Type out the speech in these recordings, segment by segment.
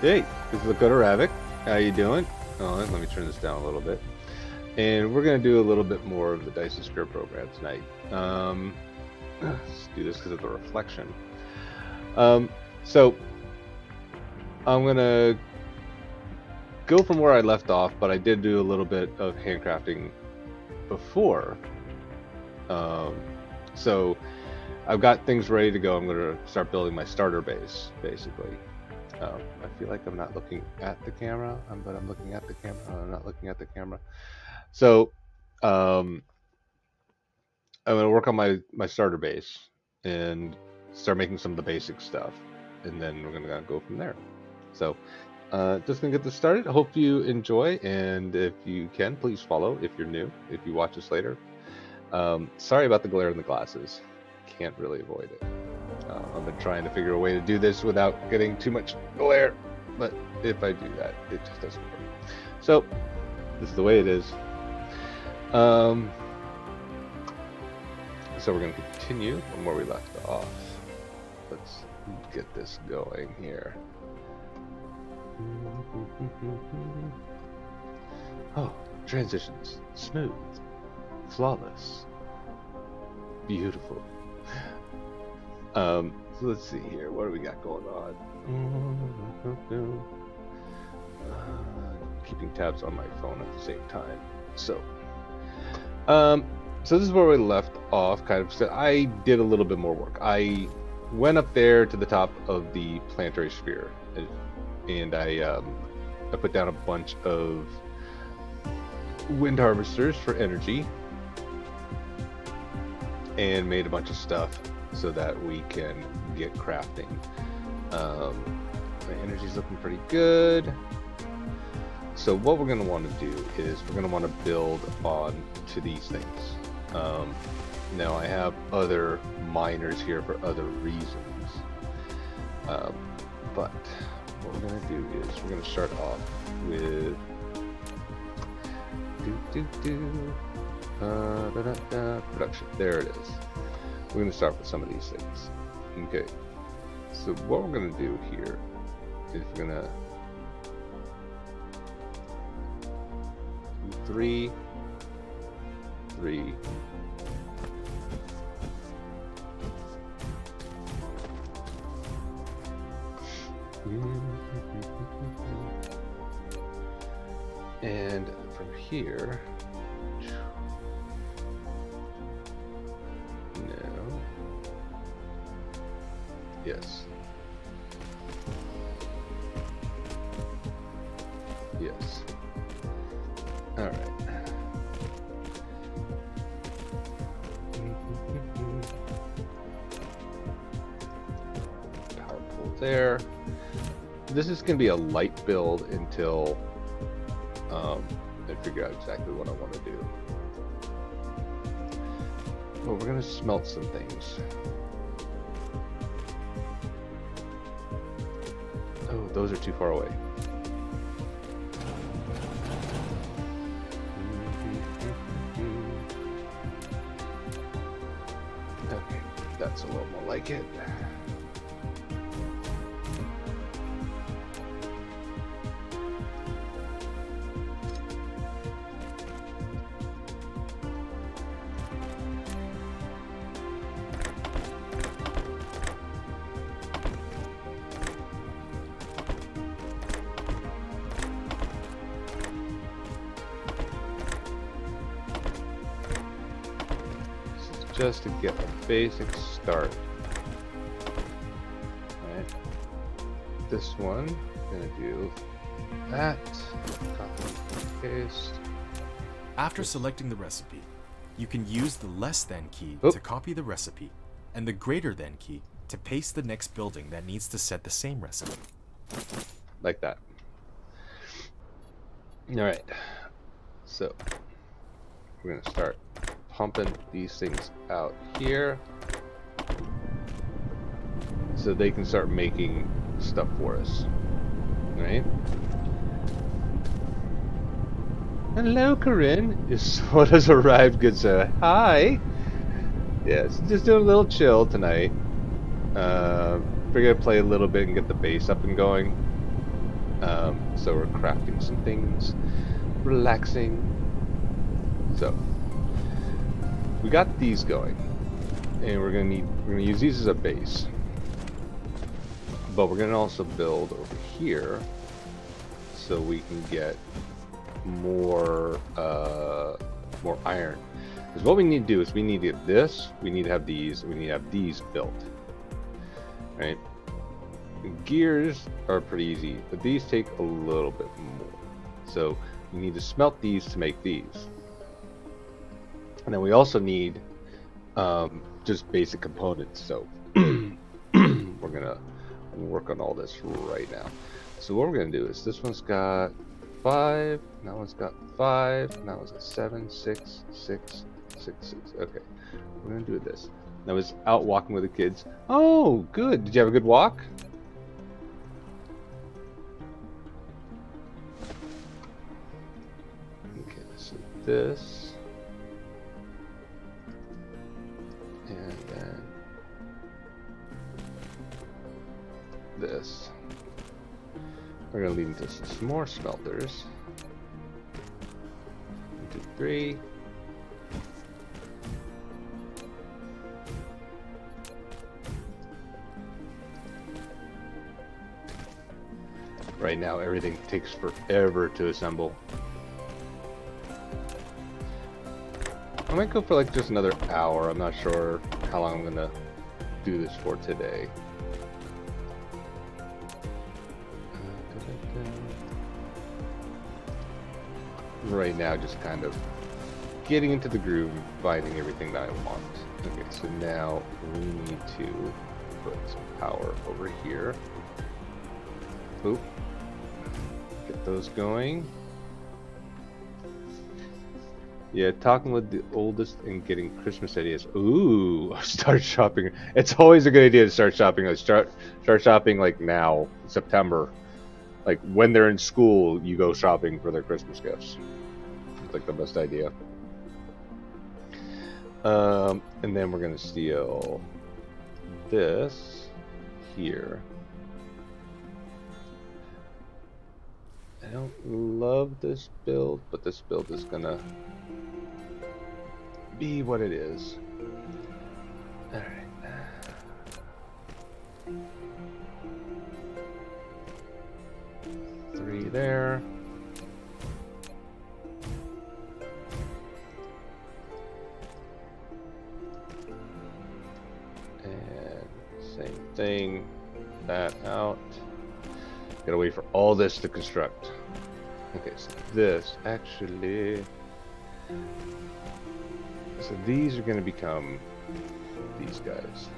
Hey, this is Lakota Ravoc. How you doing? Oh, let me turn this down a little bit. And we're going to do a little bit more of the Dyson Sphere Program tonight. Let's do this because of the reflection. So I'm going to go from where I left off, but I did do a little bit of handcrafting before. So I've got things ready to go. I'm going to start building my starter base, basically. I feel like I'm not looking at the camera, but I'm looking at the camera. I'm not looking at the camera. So I'm going to work on my starter base and start making some of the basic stuff, and then we're going to go from there. So just going to get this started. Hope you enjoy, and if you can, please follow if you're new, if you watch this later. Sorry about the glare in the glasses. Can't really avoid it. I've been trying to figure a way to do this without getting too much glare, but if I do that, it just doesn't work. So this is the way it is. So we're going to continue from where we left off. Let's get this going here. Oh, transitions. Smooth. Flawless. Beautiful. So let's see here. What do we got going on? Keeping tabs on my phone at the same time. So this is where we left off. Kind of. So I did a little bit more work. I went up there to the top of the planetary sphere, and I put down a bunch of wind harvesters for energy, and made a bunch of stuff so that we can get crafting. My energy's looking pretty good. So what we're going to want to do is we're going to want to build on to these things. Now I have other miners here for other reasons, but what we're going to do is we're going to start off with production. There it is. We're going to start with some of these things. Okay, so what we're going to do here is we're going to do 3, 3, and from here, no, yes, yes, all right. Power pull there. This is going to be a light build until I figure out exactly what I want to do. Well, we're going to smelt some things. Oh, those are too far away. Okay, that's a little more like it. Just to get a basic start. Alright. This one, I'm gonna do that. Copy and paste. After selecting the recipe, you can use the less than key to copy the recipe and the greater than key to paste the next building that needs to set the same recipe. Like that. Alright. So we're gonna start pumping these things out here so they can start making stuff for us. Right? Hello, Corinne. Is what has arrived, good sir. Hi. Yes, just doing a little chill tonight. We're gonna play a little bit and get the bass up and going. So we're crafting some things, relaxing. So we got these going, and we're gonna use these as a base. But we're gonna also build over here so we can get more more iron. Because what we need to do is we need to get this, we need to have these, we need to have these built. Right? The gears are pretty easy, but these take a little bit more. So we need to smelt these to make these. And then we also need just basic components. So we're gonna work on all this right now. So what we're gonna do is this one's got 5, that one's got 5, that one's got 7, 6, 6, 6, 6. Okay, we're gonna do this. I was out walking with the kids. Oh, good. Did you have a good walk? Okay, so this, and then this. We're gonna lead into some more smelters. 1, 2, 3. Right now, everything takes forever to assemble. I might go for like just another hour. I'm not sure how long I'm gonna do this for today. Right now, just kind of getting into the groove, finding everything that I want. Okay, so now we need to put some power over here. Boop. Get those going. Yeah, talking with the oldest and getting Christmas ideas. Ooh, start shopping. It's always a good idea to start shopping. Like start shopping like now, September. Like when they're in school, you go shopping for their Christmas gifts. It's like the best idea. And then we're gonna steal this here. I don't love this build, but this build is gonna be what it is. Alright. 3 there. And same thing. That out. Gotta wait for all this to construct. Okay, so this actually. So these are gonna become these guys.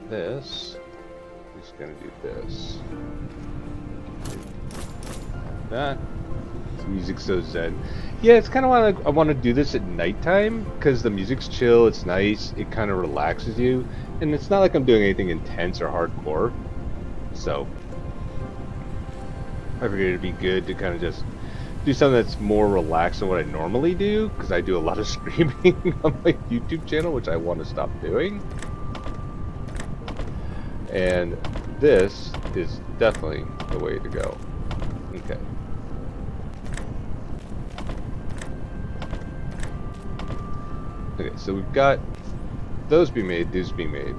This is gonna do this. That. The music's so zen. Yeah, it's kind of like I want to do this at nighttime because the music's chill. It's nice. It kind of relaxes you, and it's not like I'm doing anything intense or hardcore. So I figured it'd be good to kind of just do something that's more relaxed than what I normally do, because I do a lot of streaming on my YouTube channel, which I want to stop doing. And this is definitely the way to go. Okay. Okay, so we've got those be made, these be made.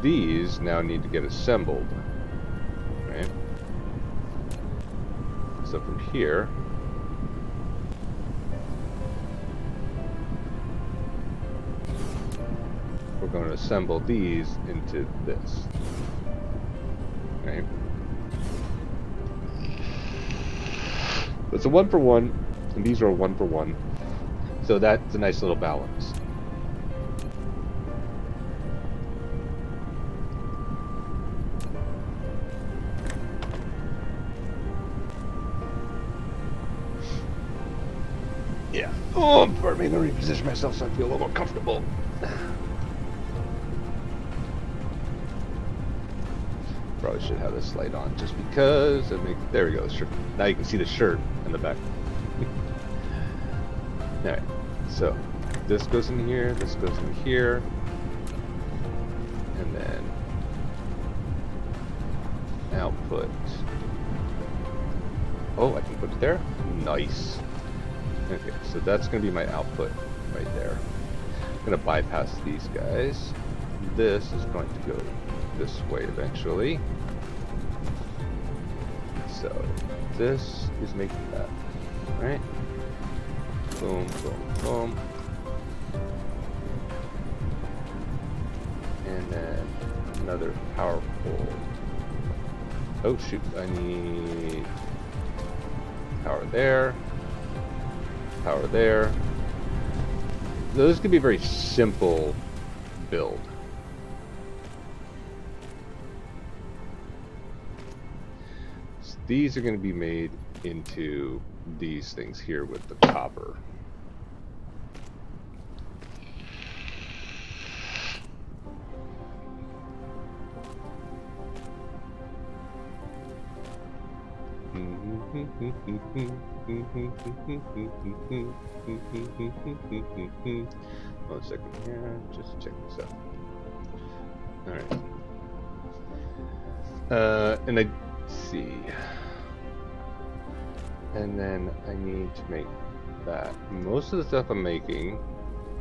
These now need to get assembled. Right? So from here, we're going to assemble these into this. Right? It's a 1-for-1, and these are a 1-for-1. So that's a nice little balance. Yeah. Oh, pardon me, I'm going to reposition myself so I feel a little more comfortable. Probably should have this light on just because it makes. There we go. Shirt. Now you can see the shirt in the back. Alright, so this goes in here, this goes in here, and then put... Oh, I can put it there? Nice. Okay, so that's going to be my output right there. I'm going to bypass these guys. This is going to go this way eventually. So this is making that, right? Boom, boom, boom. And then another power pole. Oh shoot, I need power there, power there. Those could be a very simple build. So these are going to be made into these things here with the copper. One second here, just check this out. Alright. And I see. And then I need to make that. Most of the stuff I'm making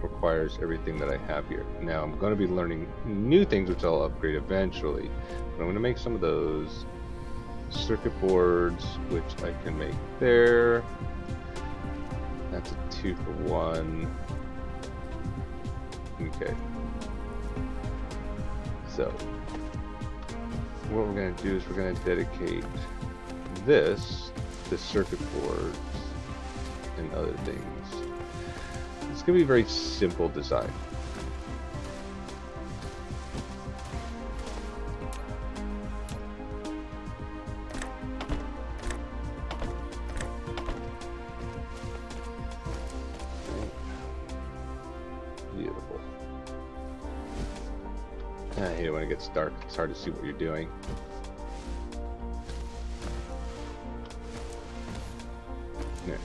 requires everything that I have here. Now I'm going to be learning new things which I'll upgrade eventually. But I'm going to make some of those circuit boards, which I can make there. That's a 2-for-1. Okay. So what we're going to do is we're going to dedicate this to circuit boards and other things. It's going to be a very simple design. Beautiful. I hate it when it gets dark. It's hard to see what you're doing. Yeah.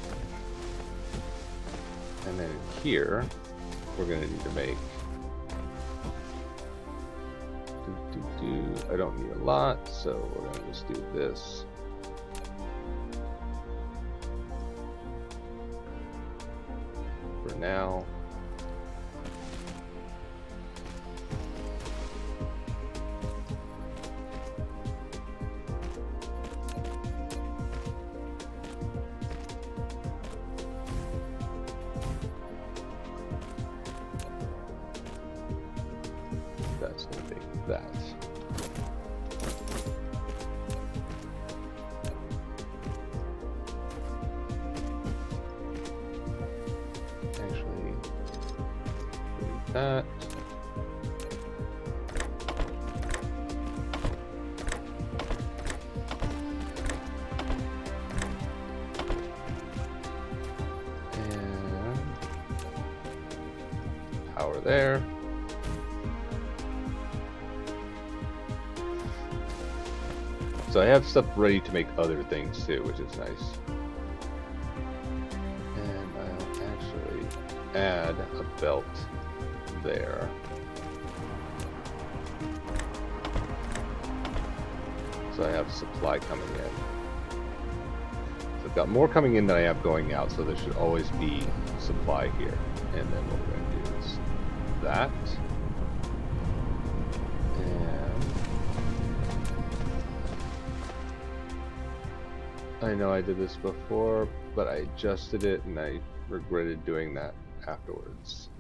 And then here, we're going to need to make... I don't need a lot, so we're going to just do this. For now. That's going to make that. Actually, delete that. And power there. So I have stuff ready to make other things too, which is nice. And I'll actually add a belt there. So I have supply coming in. So I've got more coming in than I have going out, so there should always be supply here. And then what we're going to do is that. I know I did this before, but I adjusted it and I regretted doing that afterwards.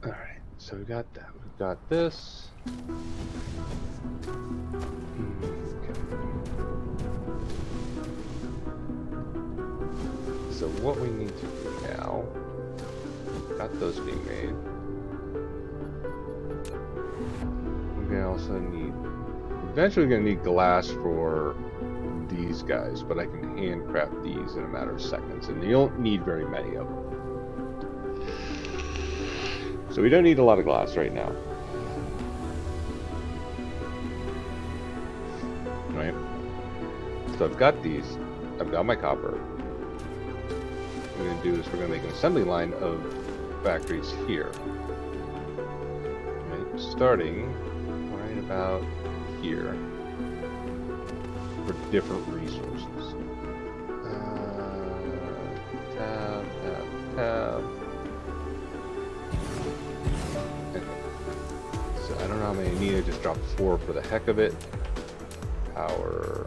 Alright, so we got that. We've got this. Okay. So what we need to do now, got those being made. We're also need, eventually we're going to need glass for these guys, but I can handcraft these in a matter of seconds, and you don't need very many of them. So we don't need a lot of glass right now. Right? So I've got these, I've got my copper. What we're going to do is we're going to make an assembly line of factories here. Right, starting right about here for different resources. Tab. Okay. So I don't know how many I need. I just dropped 4 for the heck of it. Power.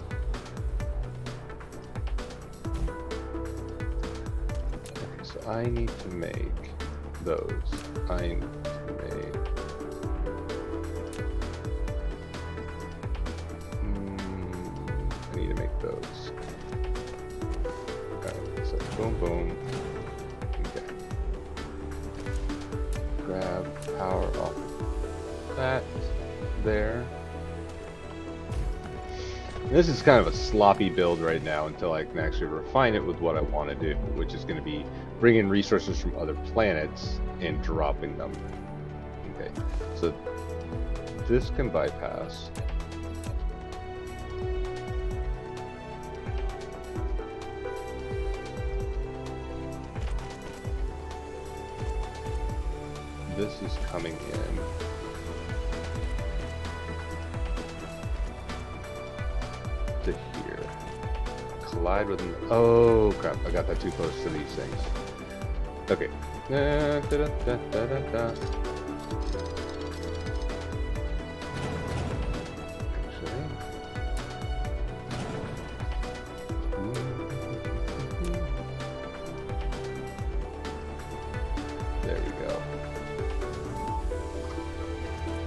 Okay, so I need to make those. I need to make. I need to make those. Alright, so boom, boom. Okay. Grab power off that there. This is kind of a sloppy build right now until I can actually refine it with what I want to do, which is going to be bringing resources from other planets and dropping them. Okay, so this can bypass. This is coming in. To here. Collide with an. Oh crap, I got that too close to these things. Okay. There we go.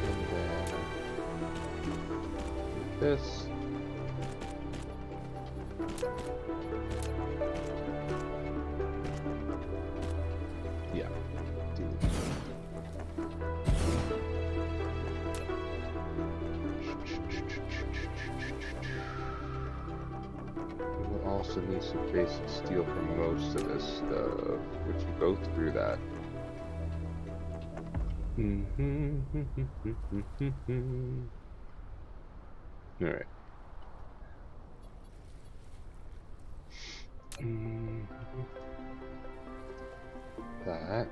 And then this. Yeah. We'll also need some basic steel for most of this stuff, which will go through that. All right. That.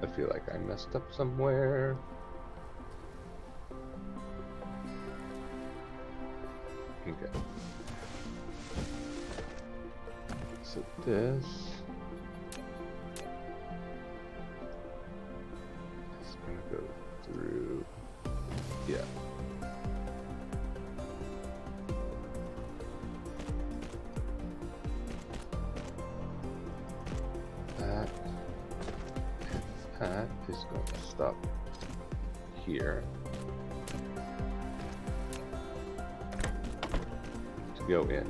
I feel like I messed up somewhere. Okay. So this is gonna go through. Yeah. That is going to stop here to go in.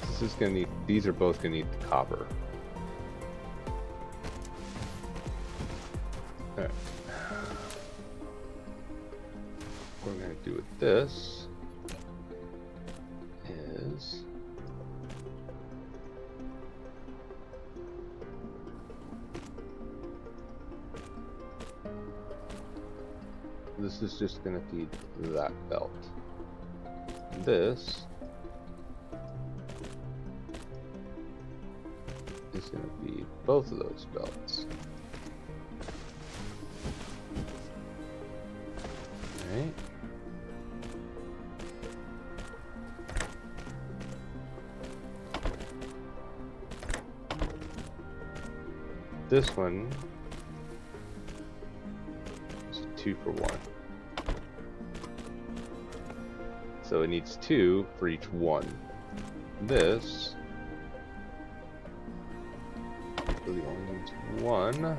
This is going to need, these are both going to need the copper. Alright. What we're going to do with this is this is just going to feed that belt. This is going to feed both of those belts. Alright. This one is a 2 for 1. So it needs 2 for each one. This really only needs 1.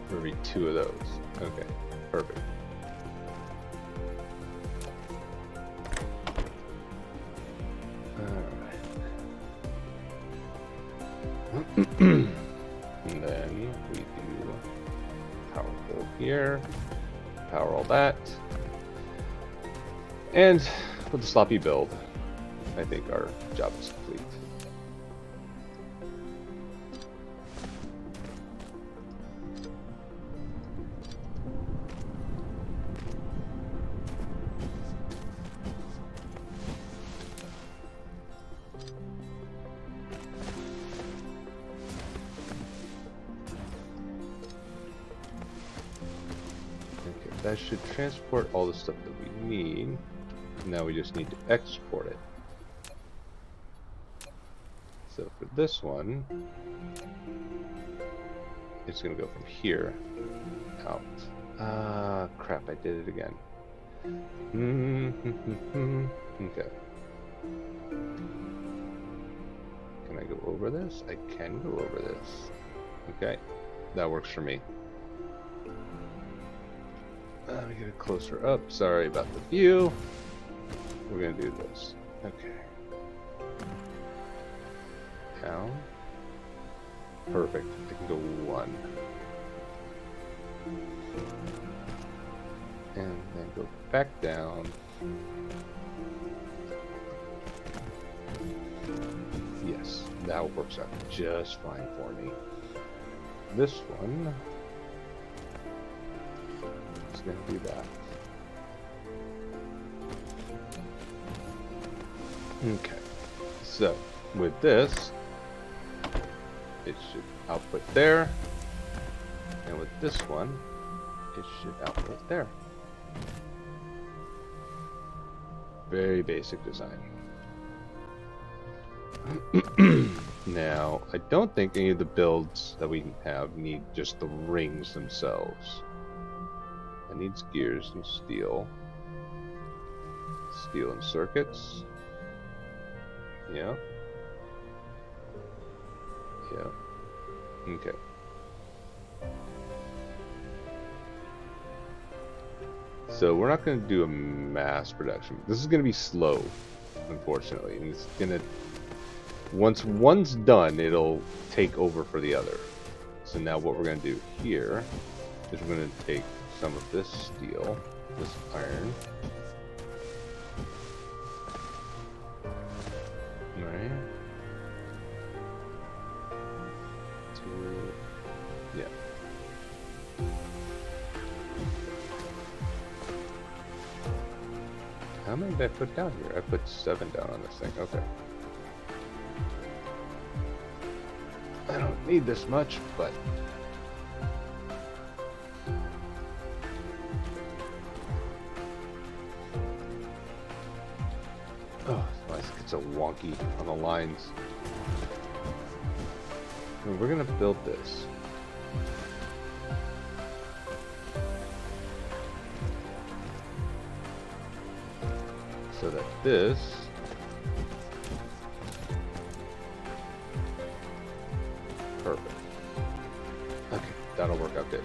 For every 2 of those. Okay, perfect. And then we do power pull here, power all that, and with the sloppy build, I think our job is complete. that should transport all the stuff that we need. Now we just need to export it. So for this one, it's going to go from here out. Ah, crap, I did it again. Okay. Can I go over this? I can go over this. Okay, that works for me. Let me get it closer up. Sorry about the view. We're going to do this. Okay. Down. Perfect. I can go 1. And then go back down. Yes, that works out just fine for me. This one is going to do that. Okay, so with this, it should output there, and with this one, it should output there. Very basic design. Now, I don't think any of the builds that we have need just the rings themselves. It needs gears and steel. Steel and circuits. Yeah. Yeah. Okay. So we're not going to do a mass production. This is going to be slow, unfortunately. And it's going to, once one's done, it'll take over for the other. So now what we're going to do here is we're going to take some of this steel, this iron. Right. Yeah. How many did I put down here? I put 7 down on this thing. Okay. I don't need this much, but oh, it gets so wonky on the lines. And we're gonna build this. So that this perfect. Okay, that'll work out good.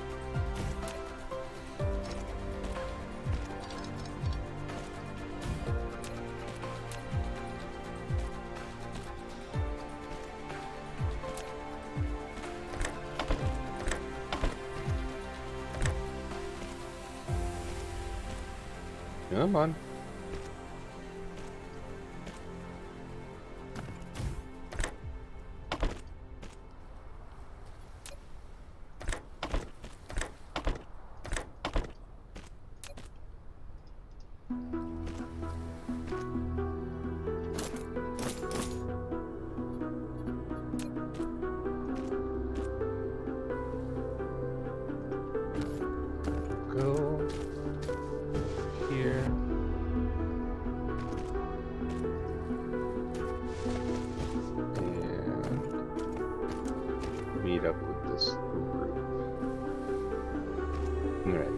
Come on. Go here. And meet up with this group. Alright.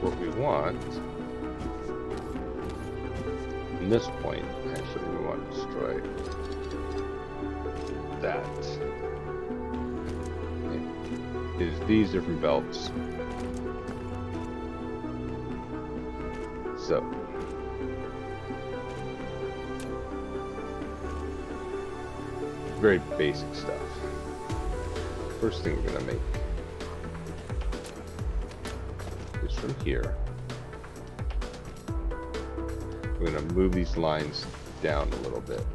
What we want from this point, actually, we want to destroy that. Is these different belts. So very basic stuff. First thing we're gonna make is from here. We're gonna move these lines down a little bit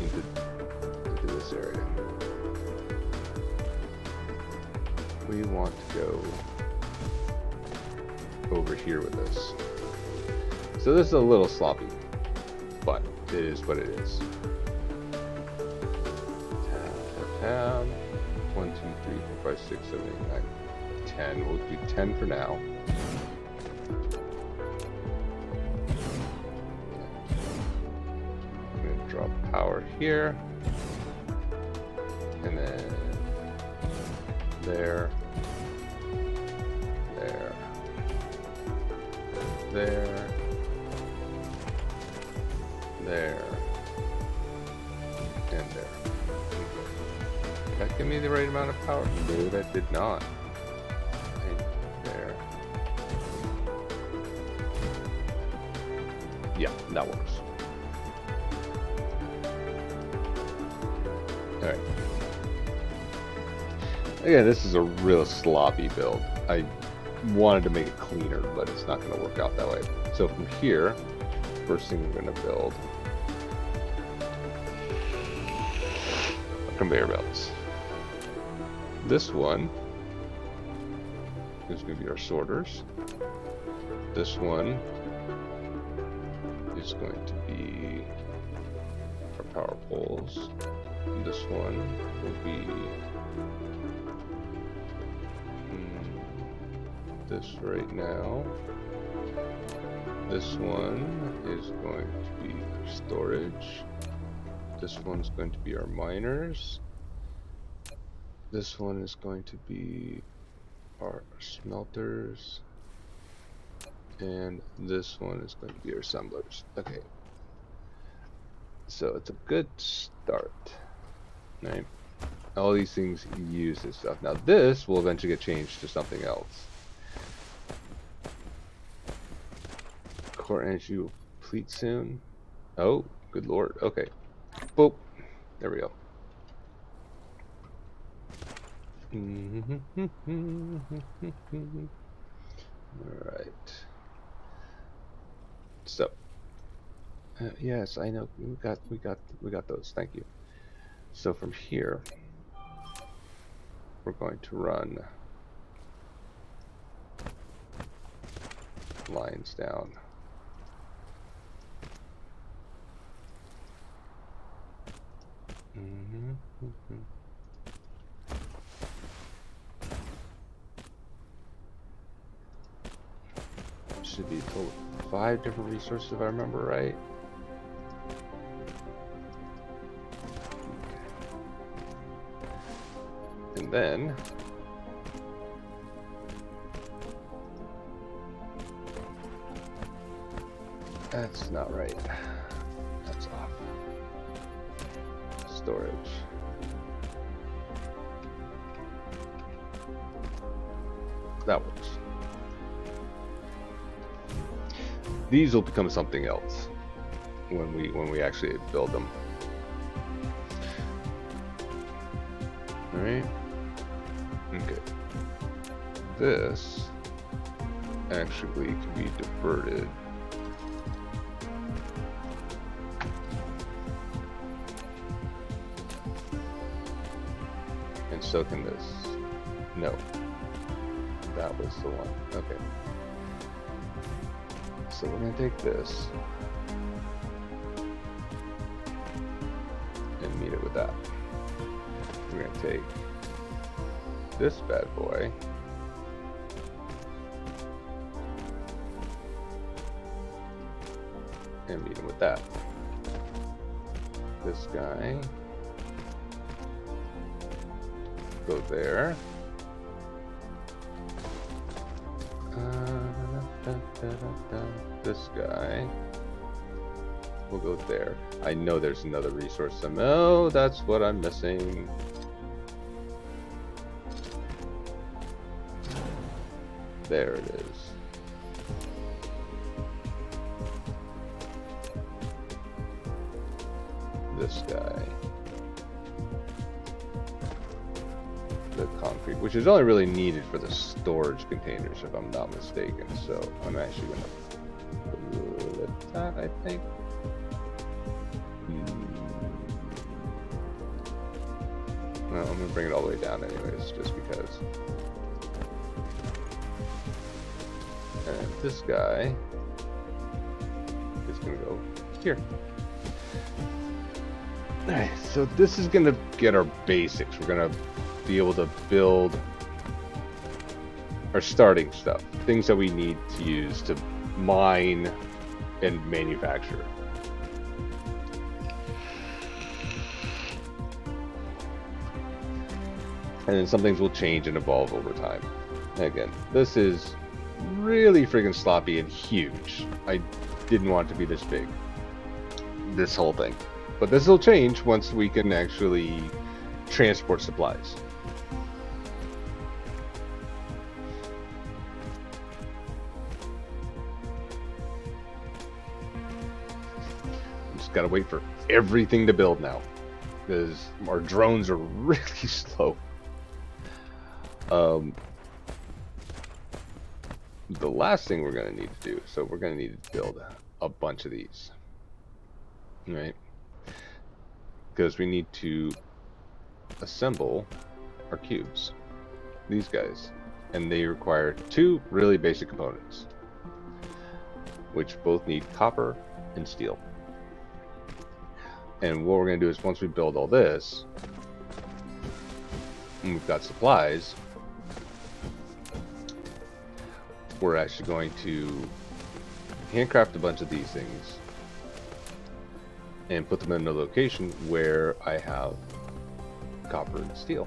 into this area. We want to go over here with this. So this is a little sloppy, but it is what it is. have 1, 2, 3, 4, 5, 6, 7, 8, 9, 10. We'll do 10 for now. I'm going to drop power here. And then there. There. There. There. And there. Did that give me the right amount of power? No, that did not. And there. Yeah, that works. Alright. Again, this is a real sloppy build. I wanted to make it cleaner, but it's not going to work out that way. So from here, first thing we're going to build are conveyor belts. This one is going to be our sorters. This one is going to be our power poles. This one will be this right now. This one is going to be storage. This one's going to be our miners. This one is going to be our smelters. And this one is going to be our assemblers. Okay. So it's a good start. Right? All these things use this stuff. Now this will eventually get changed to something else. Core energy will deplete soon. Oh, good lord. Okay. Boop. There we go. Alright. So yes, I know we got those. Thank you. So from here we're going to run lines down. Should be a total of 5 different resources if I remember right. And then that's not right. That's off. Storage. That works. These will become something else when we actually build them. All right. Okay. This actually can be diverted. And so can this. No. That was the one. Okay. So we're going to take this and meet it with that. We're going to take this bad boy and meet him with that. This guy go there. This guy will go there. I know there's another resource. Oh, that's what I'm missing. There it is. This guy. The concrete, which is only really needed for the storage containers, if I'm not mistaken. So I'm actually going to flip that, I think. Well, I'm going to bring it all the way down anyways, just because. And this guy is going to go here. Alright, so this is gonna get our basics. We're gonna be able to build our starting stuff, things that we need to use to mine and manufacture. And then some things will change and evolve over time. Again, this is really freaking sloppy and huge. I didn't want it to be this big, this whole thing. But this will change once we can actually transport supplies. Just gotta wait for everything to build now, because our drones are really slow. The last thing we're going to need to do, so we're going to need to build a bunch of these, right? Because we need to assemble our cubes, these guys, and they require two really basic components, which both need copper and steel. And what we're going to do is, once we build all this, and we've got supplies, we're actually going to handcraft a bunch of these things and put them in a location where I have copper and steel.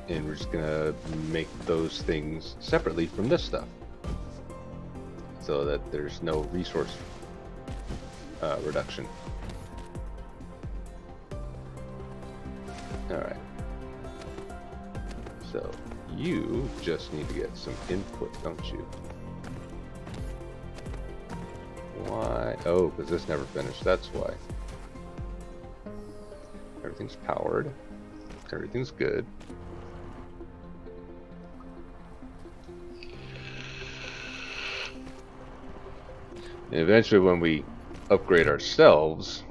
And we're just gonna make those things separately from this stuff, so that there's no resource reduction. Alright. So you just need to get some input, don't you? Why? Oh, because this never finished, that's why. Everything's powered. Everything's good. And eventually when we upgrade ourselves,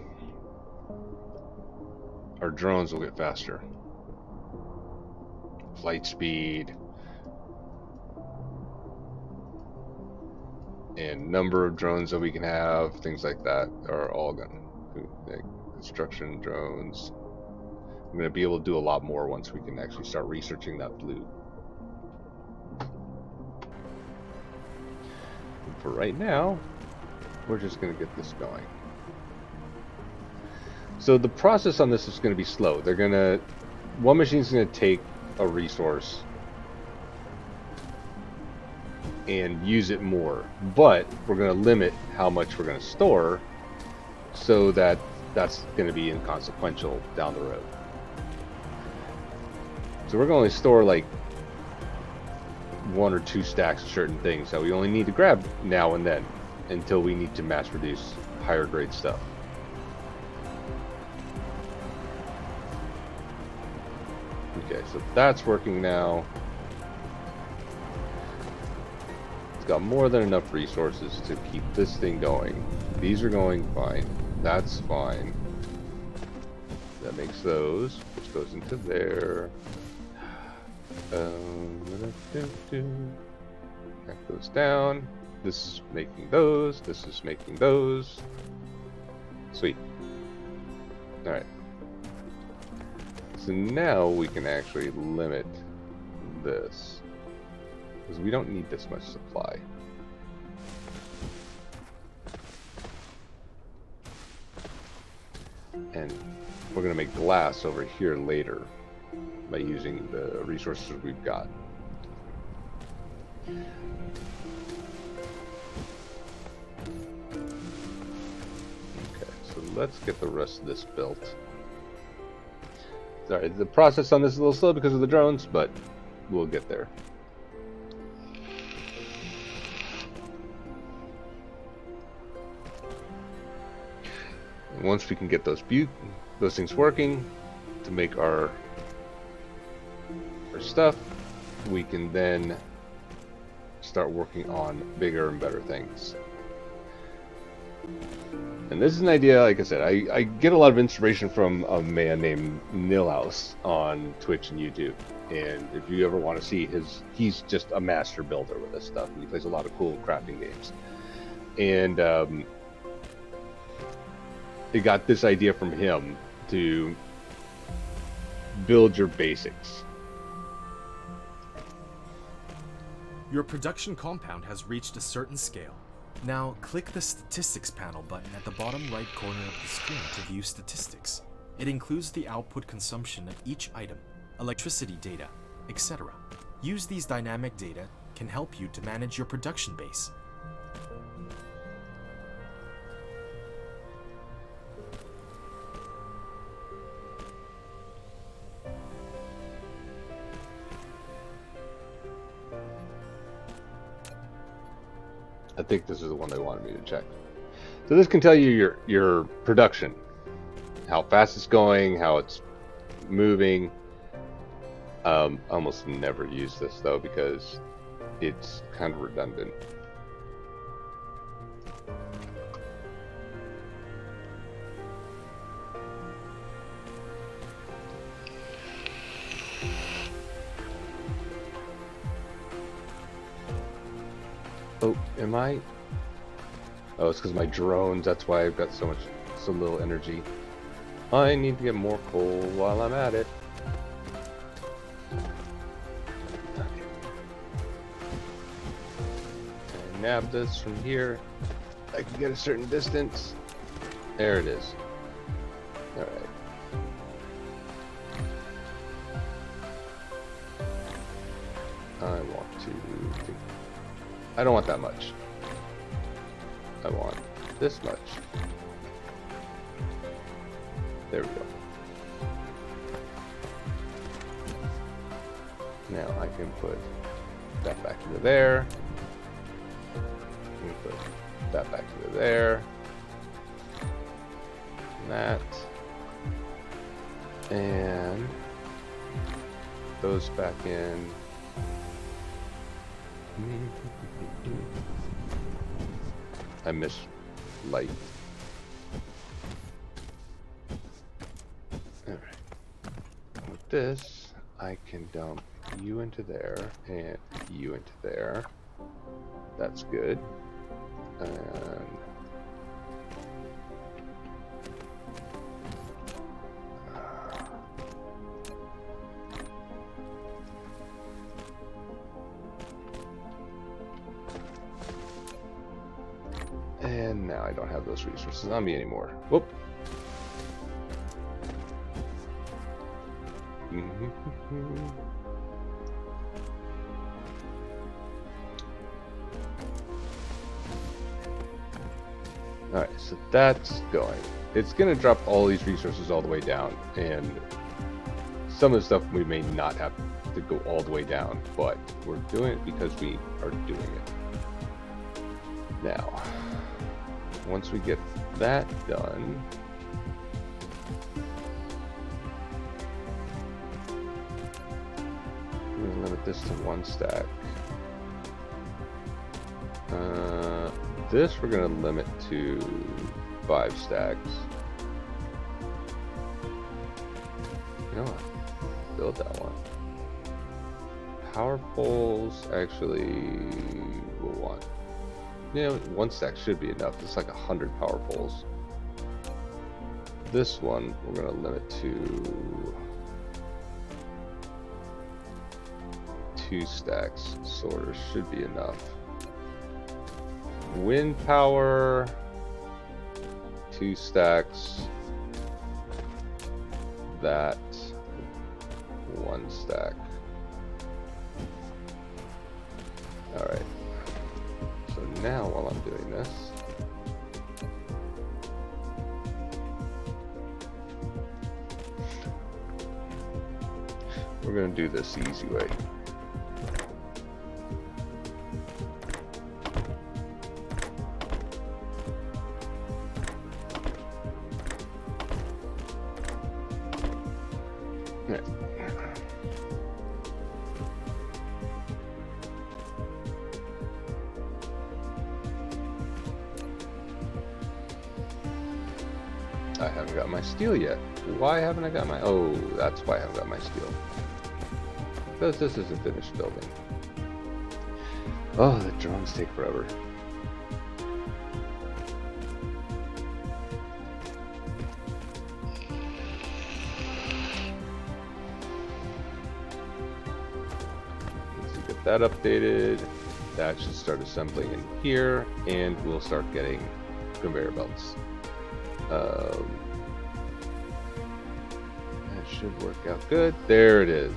our drones will get faster. Flight speed and number of drones that we can have, things like that, are all gonna, like construction drones. I'm gonna be able to do a lot more once we can actually start researching that blue. And for right now, we're just gonna get this going. So the process on this is gonna be slow. One machine's gonna take a resource and use it more, but we're going to limit how much we're going to store, so that that's going to be inconsequential down the road. So we're going to store like 1 or 2 stacks of certain things that we only need to grab now and then, until we need to mass produce higher grade stuff. Okay, so that's working now. It's got more than enough resources to keep this thing going. These are going fine. That's fine. That makes those, which goes into there. That goes down. This is making those. This is making those. Sweet. Alright. So now we can actually limit this, because we don't need this much supply. And we're going to make glass over here later by using the resources we've got. Okay, so let's get the rest of this built. Sorry, the process on this is a little slow because of the drones, but we'll get there. And once we can get those things working to make our stuff, we can then start working on bigger and better things. And this is an idea, like I said, I get a lot of inspiration from a man named Nilhouse on Twitch and YouTube. And if you ever want to see he's just a master builder with this stuff. And he plays a lot of cool crafting games. And they got this idea from him to build your basics. Your production compound has reached a certain scale. Now, click the Statistics panel button at the bottom right corner of the screen to view statistics. It includes the output consumption of each item, electricity data, etc. Use these dynamic data can help you to manage your production base. I think this is the one they wanted me to check. So this can tell you your production, how fast it's going, how it's moving. Almost never use this though because it's kind of redundant. Oh, am I? Oh, it's because my drones. That's why I've got so little energy. I need to get more coal while I'm at it. Okay. And nab this from here. I can get a certain distance. There it is. All right. I want to. I don't want that much. I want this much. There we go. Now I can put that back into there. I can put that back into there. And that. And those back in. I miss light. Alright. With this, I can dump you into there and you into there. That's good. And now I don't have those resources on me anymore. Whoop. Alright, so that's going. It's going to drop all these resources all the way down, and some of the stuff we may not have to go all the way down, but we're doing it because we are doing it. Now, once we get that done, I'm going to limit this to 1 stack. This we're going to limit to 5 stacks. You know what? Build that one. Power poles actually will want. Yeah, 1 stack should be enough. It's like 100 power poles. This one we're going to limit to 2 stacks. Sort of should be enough. Wind power, 2 stacks. That 1 stack. All right. So now while I'm doing this, we're going to do this the easy way. I haven't got my steel yet. Why haven't I got my... Oh, that's why I haven't got my steel. Because this is a finished building. Oh, the drones take forever. that updated. That should start assembling in here, and we'll start getting conveyor belts. That should work out good. There it is.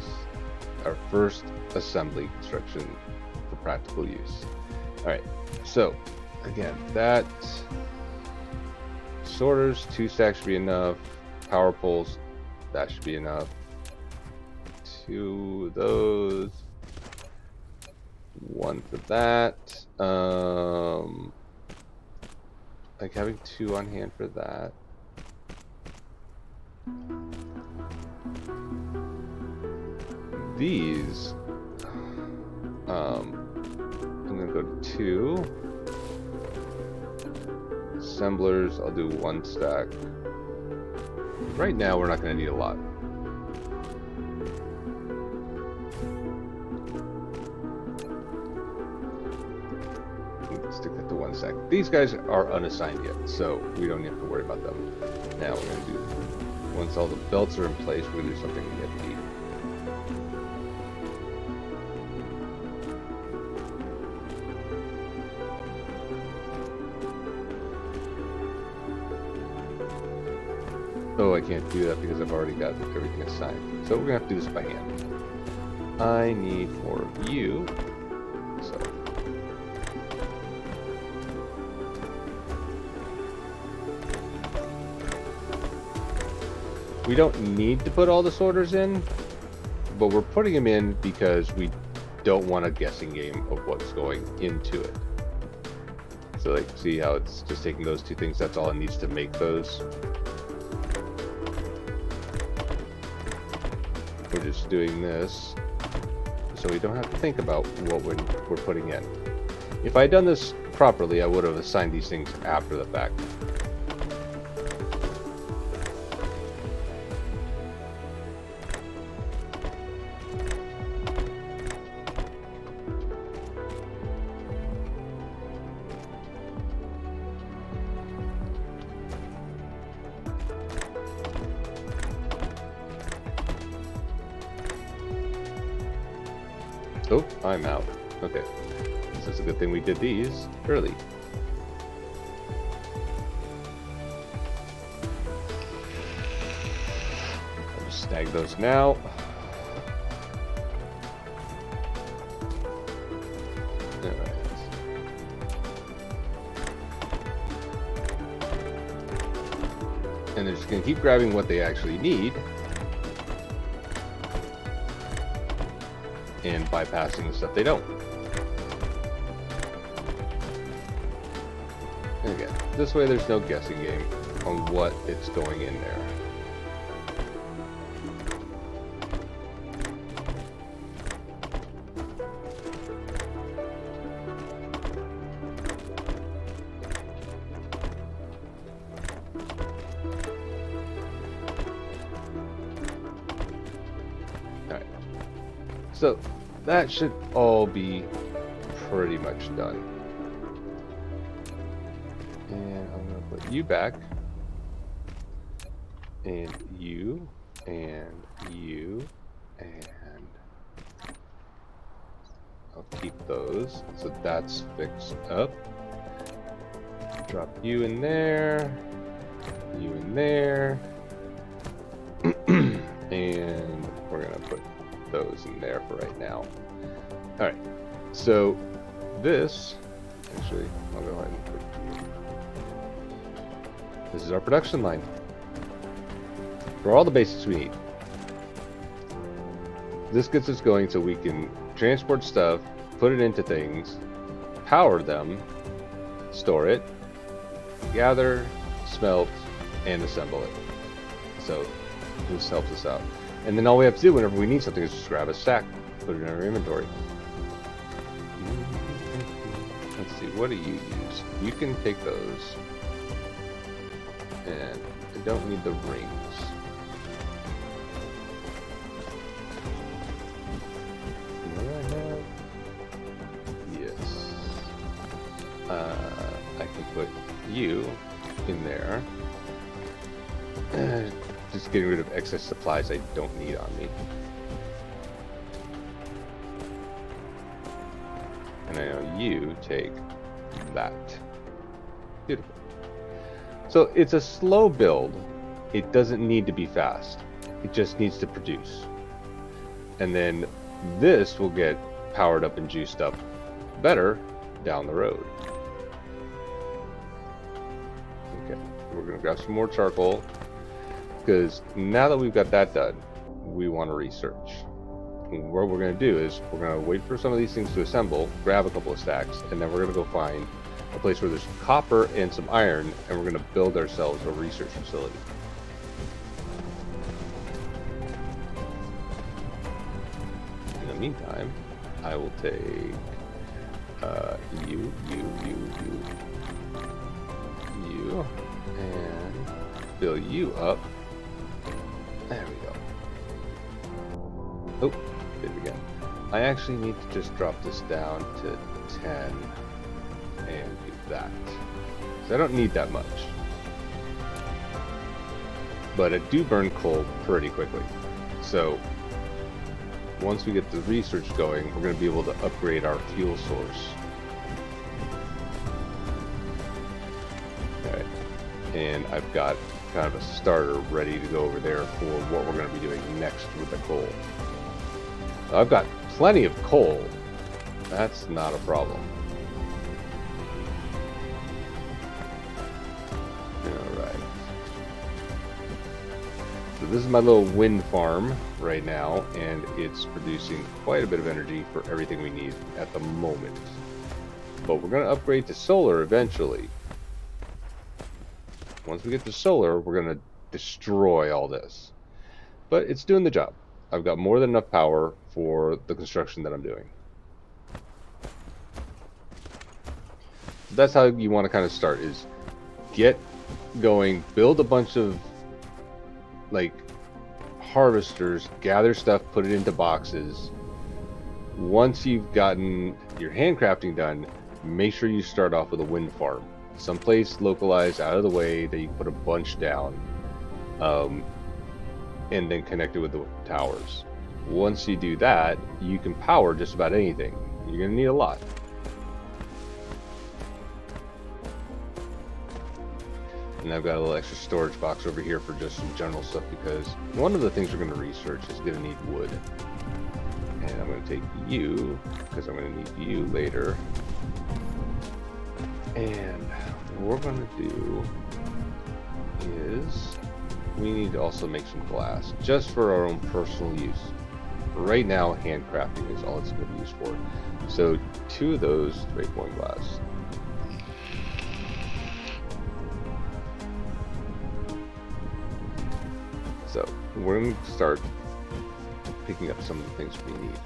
Our first assembly construction for practical use. Alright, so again, that sorters, 2 stacks should be enough. Power poles, that should be enough. 2 of those. 1 for that. Like having 2 on hand for that. These, I'm gonna go to 2. Assemblers, I'll do 1 stack. Right now, we're not gonna need a lot. Stick that to 1 stack. These guys are unassigned yet, so we don't have to worry about them. Now we're gonna do, once all the belts are in place, we're gonna do something we have to need. Oh, I can't do that because I've already got everything assigned. So we're gonna have to do this by hand. I need more of you. So we don't need to put all the sorters in, but we're putting them in because we don't want a guessing game of what's going into it. So like, see how it's just taking those 2 things, that's all it needs to make those. We're just doing this so we don't have to think about what we're putting in. If I had done this properly, I would have assigned these things after the fact. Oh, I'm out. Okay. So it's a good thing we did these early. I'll just snag those now. Alright. And they're just going to keep grabbing what they actually need. And bypassing the stuff they don't. And again, this way there's no guessing game on what it's going in there. Alright. So that should all be pretty much done. And I'm going to put you back. And you. And you. And I'll keep those. So that's fixed up. Drop you in there. You in there. And we're going to put those in there for right now. Alright, so this, actually, I'll go ahead and put you. This is our production line for all the basics we need. This gets us going so we can transport stuff, put it into things, power them, store it, gather, smelt, and assemble it. So this helps us out. And then all we have to do whenever we need something is just grab a stack, put it in our inventory. Let's see, what do you use? You can take those. And I don't need the rings. What do I have? Yes. I can put you in there. Just getting rid of excess supplies I don't need on me. you take that. Beautiful. So it's a slow build. It doesn't need to be fast. It just needs to produce. And then this will get powered up and juiced up better down the road. Okay, we're gonna grab some more charcoal, because now that we've got that done, we want to research. And what we're going to do is we're going to wait for some of these things to assemble, grab a couple of stacks, and then we're going to go find a place where there's copper and some iron, and we're going to build ourselves a research facility. In the meantime, I will take you, and fill you up. There we go. Oh, did it again. I actually need to just drop this down to 10 and do that. So I don't need that much. But I do burn coal pretty quickly. So once we get the research going, we're going to be able to upgrade our fuel source. Alright. And I've got kind of a starter ready to go over there for what we're going to be doing next with the coal. I've got plenty of coal. That's not a problem. Alright. So this is my little wind farm right now, and it's producing quite a bit of energy for everything we need at the moment. But we're going to upgrade to solar eventually. Once we get to solar, we're going to destroy all this. But it's doing the job. I've got more than enough power for the construction that I'm doing. That's how you want to kind of start, is get going, build a bunch of like harvesters, gather stuff, put it into boxes. Once you've gotten your handcrafting done, make sure you start off with a wind farm. Someplace localized out of the way that you put a bunch down, and then connect it with the towers. Once you do that, you can power just about anything. You're going to need a lot. And I've got a little extra storage box over here for just some general stuff, because one of the things we're going to research is going to need wood. And I'm going to take you, because I'm going to need you later. And what we're going to do is we need to also make some glass, just for our own personal use. Right now, handcrafting is all it's going to be used for. So 2 of those to make 1 glass. So we're going to start picking up some of the things we need.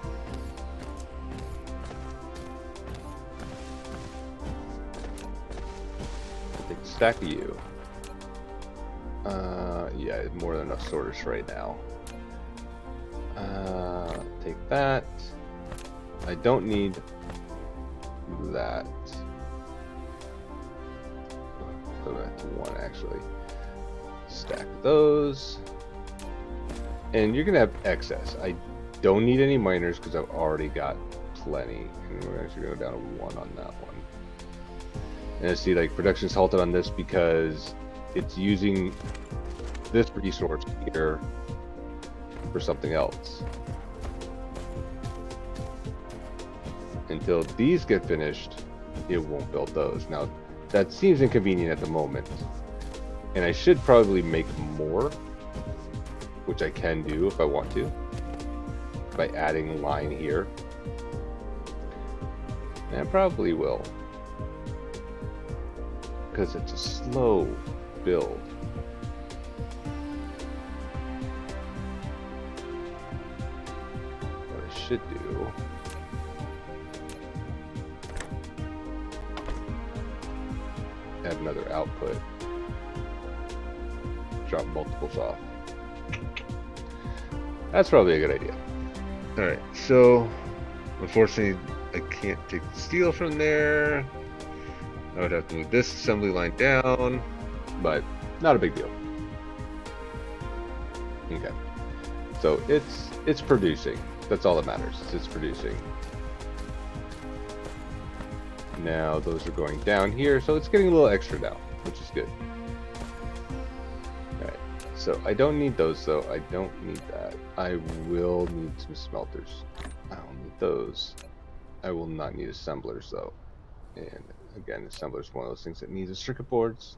I'll take a stack of you. Yeah, more than enough sorters right now. Take that. I don't need that. Go back to 1 actually. Stack those. And you're gonna have excess. I don't need any miners because I've already got plenty. And we're actually gonna go down to 1 on that one. And I see like production's halted on this because it's using this resource here for something else. Until these get finished, it won't build those. Now, that seems inconvenient at the moment. And I should probably make more, which I can do if I want to, by adding line here. And I probably will, because it's a slow build. What I should do add another output, drop multiples off. That's probably a good idea. Alright, so unfortunately I can't take the steel from there. I would have to move this assembly line down, but not a big deal. Okay, so it's producing. That's all that matters. It's producing. Now those are going down here, so it's getting a little extra now, which is good. Alright, so I don't need those though. I don't need that. I will need some smelters. I don't need those. I will not need assemblers though. And again, assembler is one of those things that needs a circuit boards.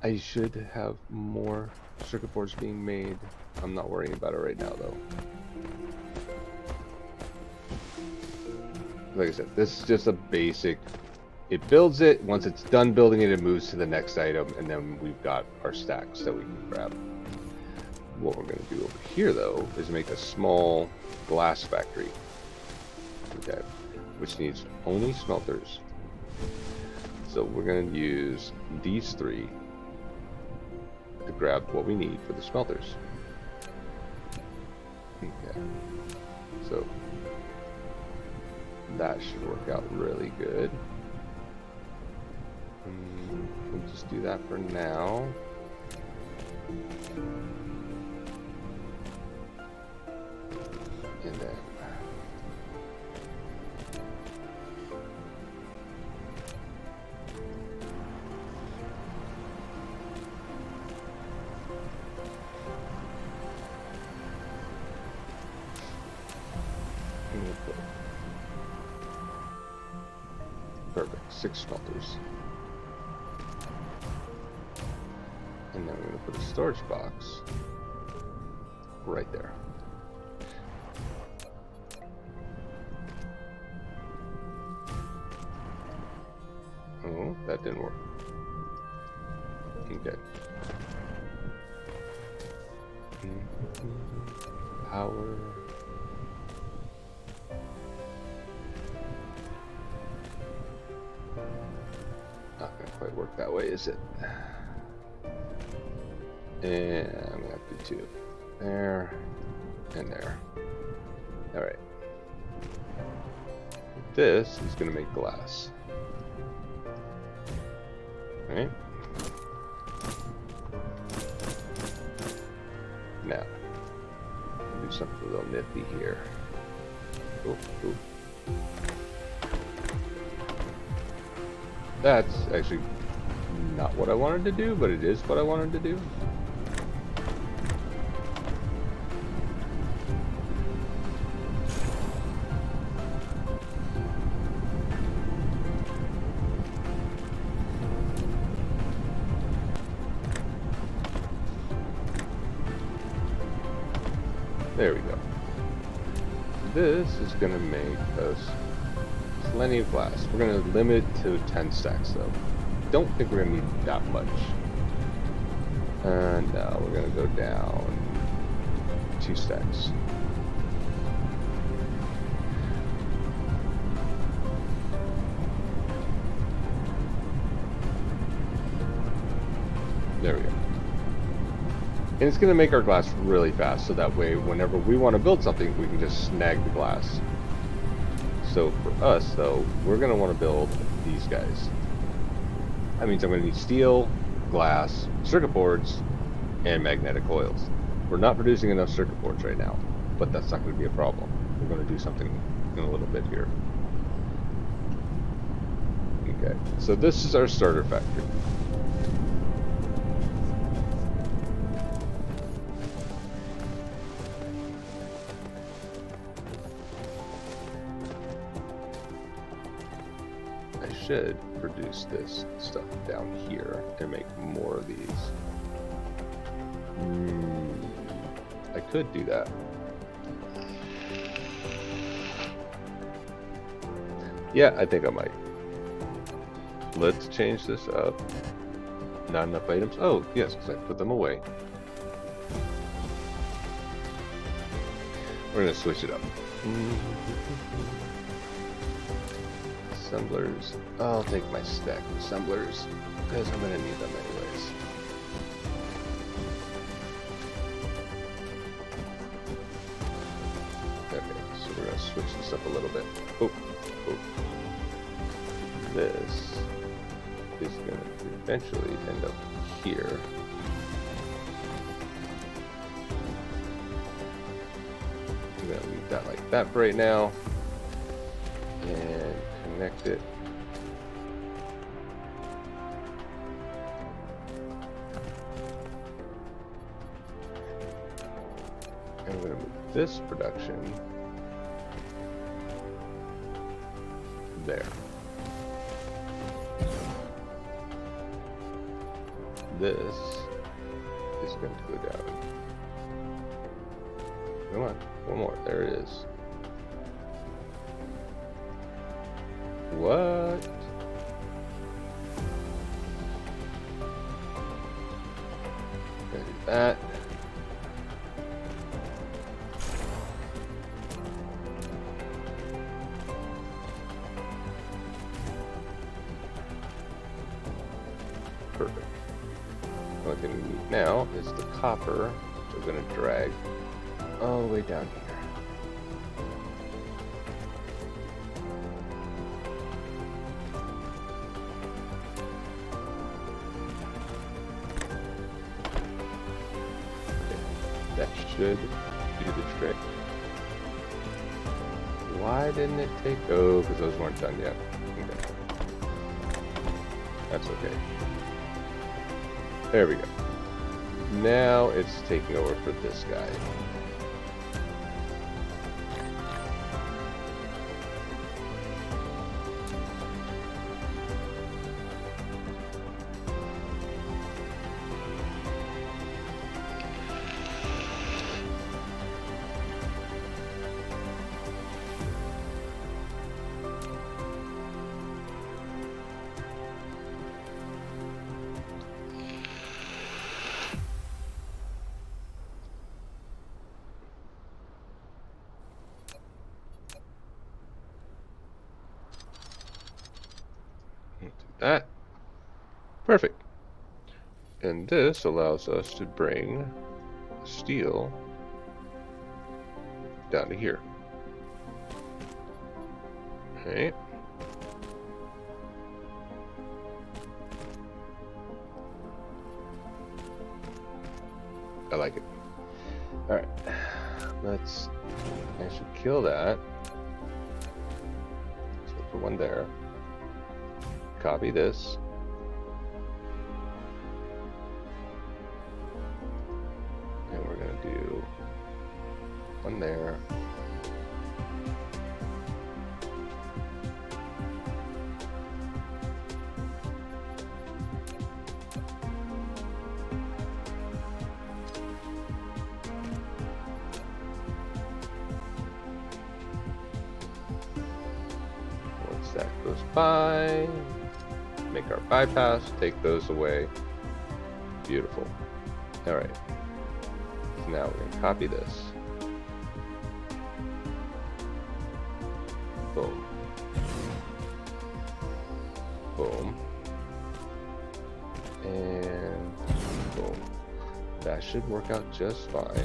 I should have more circuit boards being made. I'm not worrying about it right now though. Like I said, this is just a basic. It builds it. Once it's done building it, it moves to the next item, and then we've got our stacks that we can grab. What we're going to do over here though is make a small glass factory. Okay, which needs only smelters. So we're going to use these three to grab what we need for the smelters. Okay, so that should work out really good. We'll just do that for now. And then perfect, 6 smelters. And then we're going to put a storage box right there. Oh, that didn't work. Okay. Power. Not gonna quite work that way, is it? And I'm gonna have to do 2. There and there. Alright. This is gonna make glass. Alright. Now, I'll do something a little nifty here. Ooh, ooh. That's actually not what I wanted to do, but it is what I wanted to do. There we go. This is going to make us plenty of glass. We're going to limit it to 10 stacks though. Don't think we're going to need that much. And now we're going to go down 2 stacks. There we go. And it's going to make our glass really fast, so that way whenever we want to build something, we can just snag the glass. So for us, though, we're going to want to build these guys. That means I'm going to need steel, glass, circuit boards, and magnetic coils. We're not producing enough circuit boards right now, but that's not going to be a problem. We're going to do something in a little bit here. Okay, so this is our starter factory. Should produce this stuff down here and make more of these. I could do that. Yeah, I think I might. Let's change this up. Not enough items. Oh, yes, because I put them away. We're going to switch it up. Assemblers. I'll take my stack of assemblers because I'm going to need them anyways. Okay, so we're going to switch this up a little bit. Oh. This is going to eventually end up here. I'm going to leave that like that for right now. And connect it this production there. This is going to go down. Come on, one more. There it is. What? Gonna do that. Perfect. What we need now is the copper, which we're going to drag all the way down here. That should do the trick. Why didn't it take? Oh, because those weren't done yet. Okay. That's okay. There we go. Now it's taking over for this guy. That. Perfect. And this allows us to bring steel down to here. Alright. I like it. Alright. I should kill that. So put one there. Copy this. And we're going to do one there. Once that goes by, make our bypass, take those away. Beautiful. All right. So now we're going to copy this. Boom. Boom. And boom. That should work out just fine.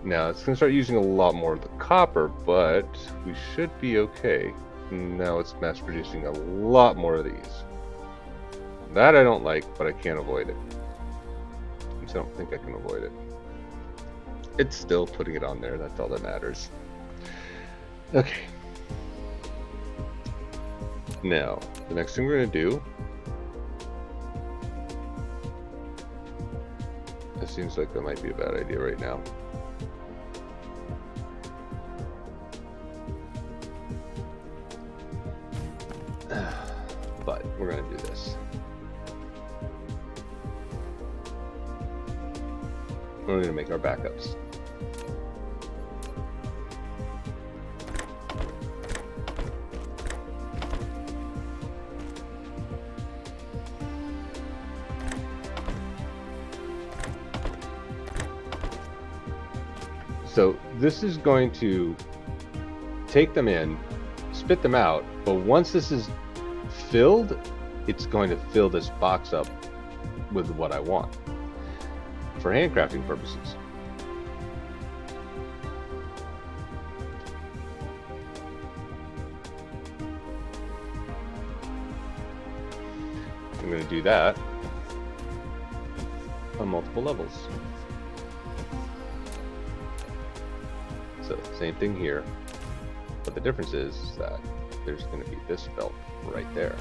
Now it's going to start using a lot more of the copper, but we should be okay. Now it's mass producing a lot more of these. That I don't like, but I can't avoid it. I just don't think I can avoid it. It's still putting it on there, that's all that matters. Okay. Now, the next thing we're going to do, it seems like that might be a bad idea right now. But we're going to do this. We're going to make our backups. So this is going to take them in, spit them out, but once this is filled, it's going to fill this box up with what I want for handcrafting purposes. I'm going to do that on multiple levels. So same thing here, but the difference is that there's going to be this belt right there.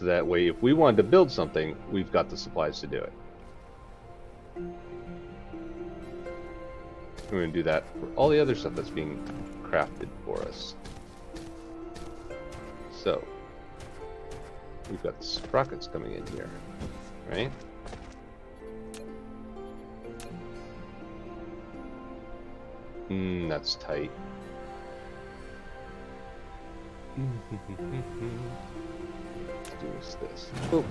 So that way, if we wanted to build something, we've got the supplies to do it. We're going to do that for all the other stuff that's being crafted for us. So, we've got the sprockets coming in here, right? That's tight. Let's do this. Oh.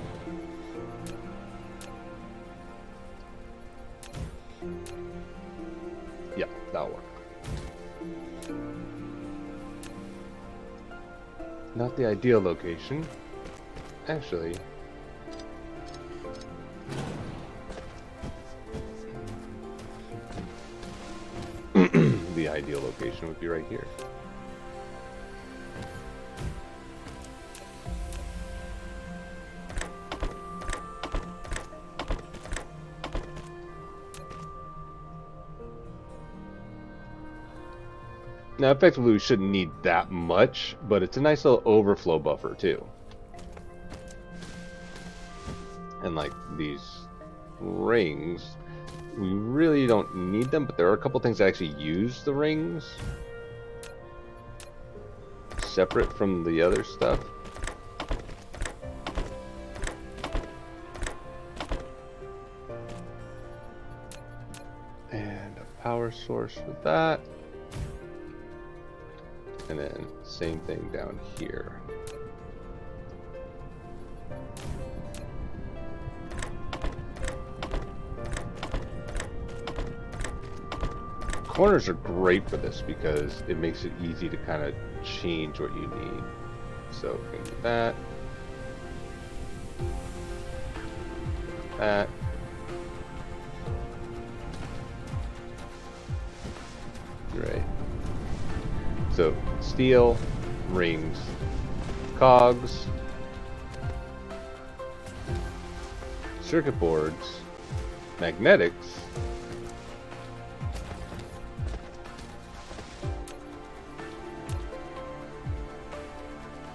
Yeah, that'll work. Not the ideal location. Actually, the ideal location would be right here. Now, effectively, we shouldn't need that much, but it's a nice little overflow buffer, too. And, like, these rings, we really don't need them, but there are a couple things that actually use the rings separate from the other stuff. And a power source for that. And then same thing down here. Corners are great for this because it makes it easy to kind of change what you need. So we can do that. That. Right. So steel, rings, cogs, circuit boards, magnetics,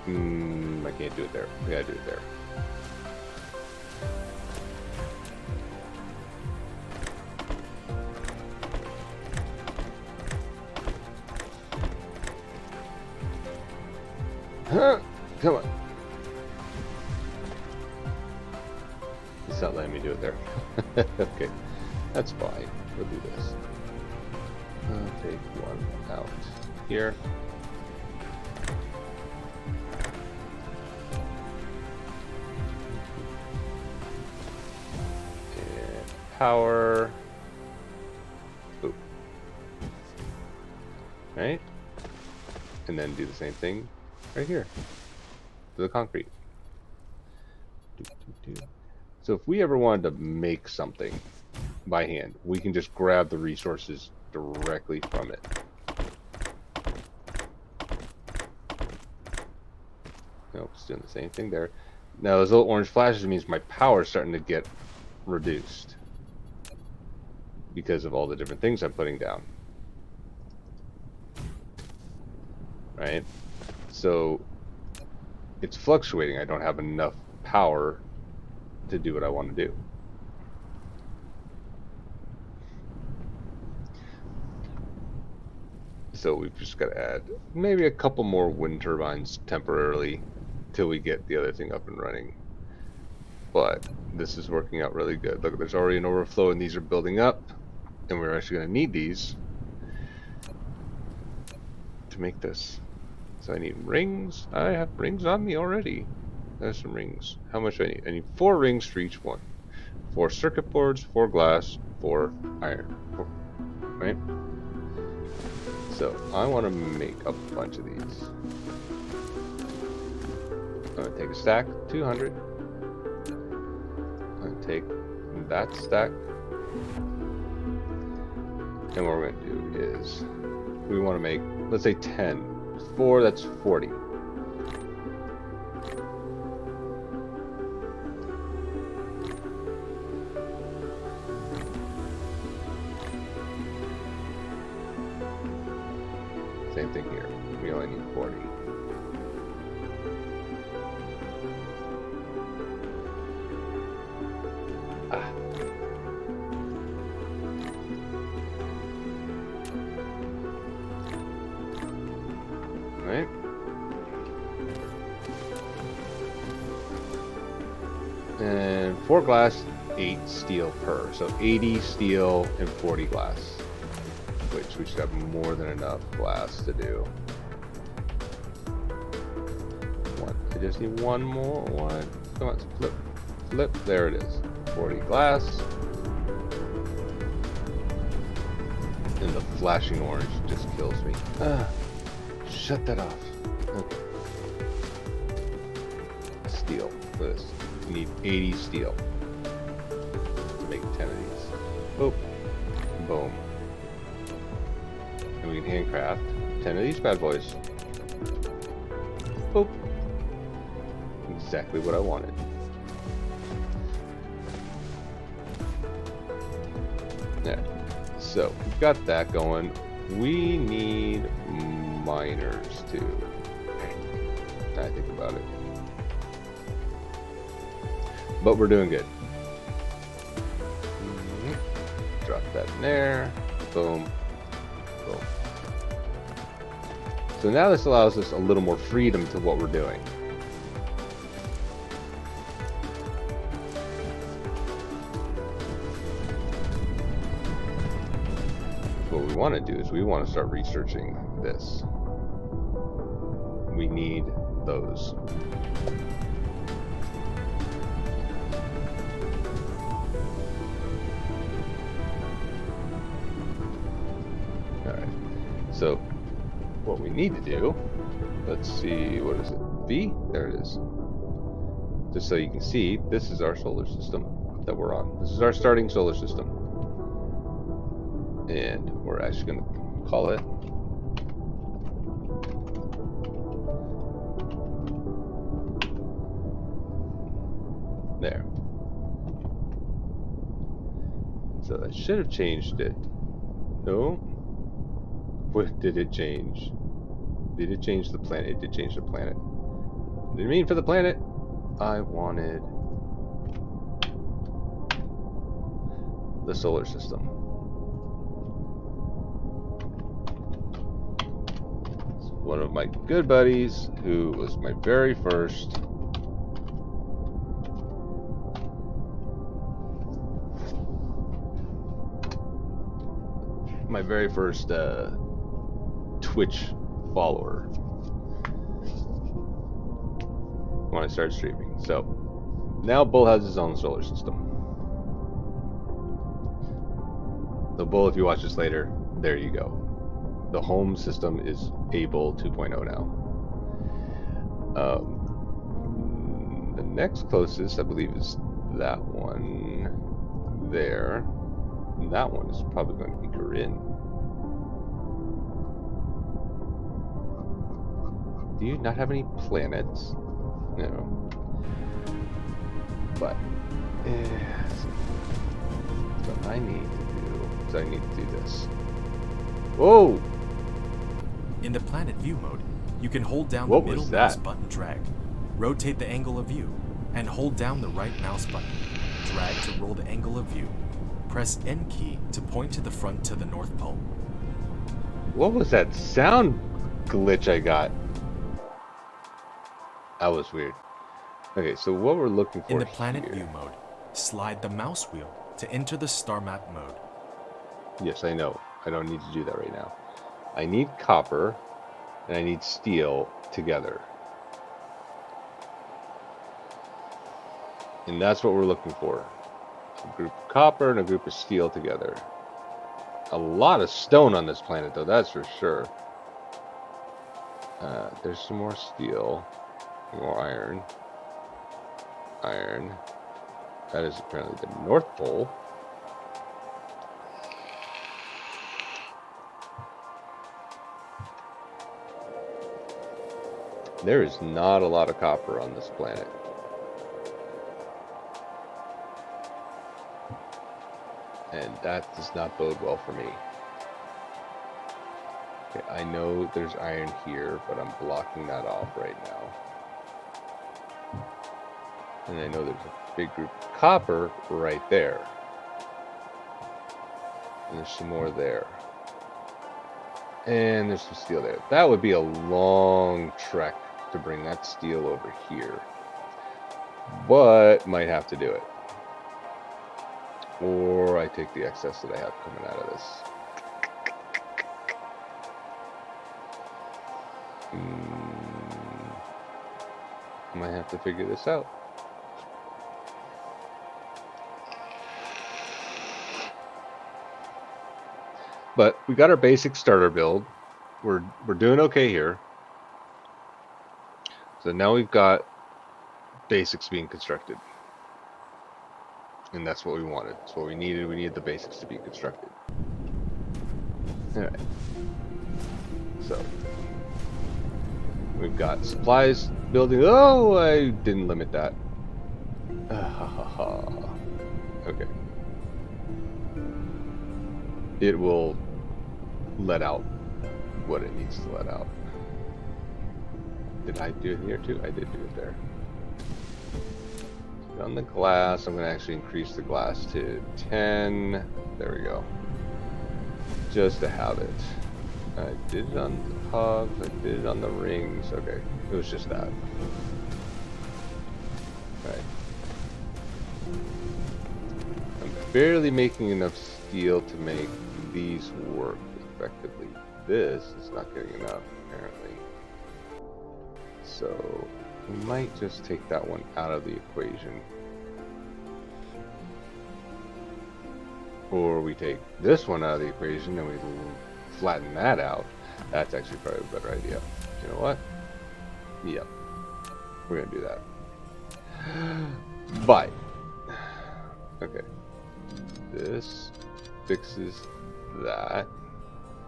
I can't do it there. I gotta do it there. Huh? Come on. It's not letting me do it there. Okay, that's fine. We'll do this. I'll take one out here. And power. Ooh. Right? And then do the same thing right here to the concrete. So if we ever wanted to make something by hand, we can just grab the resources directly from it. Nope, it's doing the same thing there. Now those little orange flashes means my power is starting to get reduced because of all the different things I'm putting down. Right? So it's fluctuating. I don't have enough power to do what I want to do. So we've just got to add maybe a couple more wind turbines temporarily till we get the other thing up and running. But this is working out really good. Look, there's already an overflow and these are building up, and we're actually going to need these to make this. So I need rings. I have rings on me already. There's some rings. How much do I need? I need 4 rings for each one. 4 circuit boards, 4 glass, 4 iron. 4, right? So I want to make a bunch of these. I'm going to take a stack, 200. I'm going to take that stack. And what we're going to do is we want to make, let's say 10. 4, that's 40. Same thing here. We only need 40. right. And 4 glass, 8 steel per. So 80 steel and 40 glass. Which we should have more than enough glass to do. I just need one more. One. Come on, flip. Flip. There it is. 40 glass. And the flashing orange just kills me. Shut that off. Okay. Steel for this. We need 80 steel to make 10 of these. Boop. Boom. And we can handcraft 10 of these bad boys. Boop. Exactly what I wanted. There. So, we've got that going. We need miners too. I think about it. But we're doing good. Drop that in there. Boom. Boom. So now this allows us a little more freedom to what we're doing. What we want to do is we want to start researching this. We need those. Alright, so what we need to do, let's see, what is it? V? There it is. Just so you can see, this is our solar system that we're on. This is our starting solar system. And we're actually going to call it there. So I should have changed it. No. What did it change? Did it change the planet? It did change the planet. What did it mean for the planet? I wanted the solar system. One of my good buddies, who was my very first Twitch follower when I started streaming. So now Bull has his own solar system. The Bull, if you watch this later, there you go. The home system is Able 2.0 now. The next closest, I believe, is that one there. And that one is probably going to be Corinne. Do you not have any planets? No. But what I need to do is I need to do this. Whoa! In the planet view mode, you can hold down What the middle was mouse that? button, drag, rotate the angle of view, and hold down the right mouse button, drag to roll the angle of view. Press N key to point to the front to the North Pole. What was that sound glitch I got? That was weird. Okay, so what we're looking for In the planet here. view mode, slide the mouse wheel to enter the star map mode. Yes, I know. I don't need to do that right now. I need copper and I need steel together. And that's what we're looking for. A group of copper and a group of steel together. A lot of stone on this planet, though, that's for sure. There's some more steel. More iron. Iron. That is apparently the North Pole. There is not a lot of copper on this planet. And that does not bode well for me. Okay, I know there's iron here, but I'm blocking that off right now. And I know there's a big group of copper right there. And there's some more there. And there's some steel there. That would be a long trek to bring that steel over here. But might have to do it. Or I take the excess that I have coming out of this. Might have to figure this out. But we got our basic starter build. We're doing okay here. So now we've got basics being constructed. And that's what we wanted. That's what we needed. We needed the basics to be constructed. Alright. So we've got supplies building. Oh, I didn't limit that. Okay. It will let out what it needs to let out. Did I do it here too? I did do it there. On the glass, I'm going to actually increase the glass to 10. There we go. Just to have it. I did it on the cogs, I did it on the rings. Okay, it was just that. Right. I'm barely making enough steel to make these work effectively. This is not getting enough, apparently. So we might just take that one out of the equation. Or we take this one out of the equation and we flatten that out. That's actually probably a better idea. You know what? Yep. We're gonna do that. But okay. This fixes that.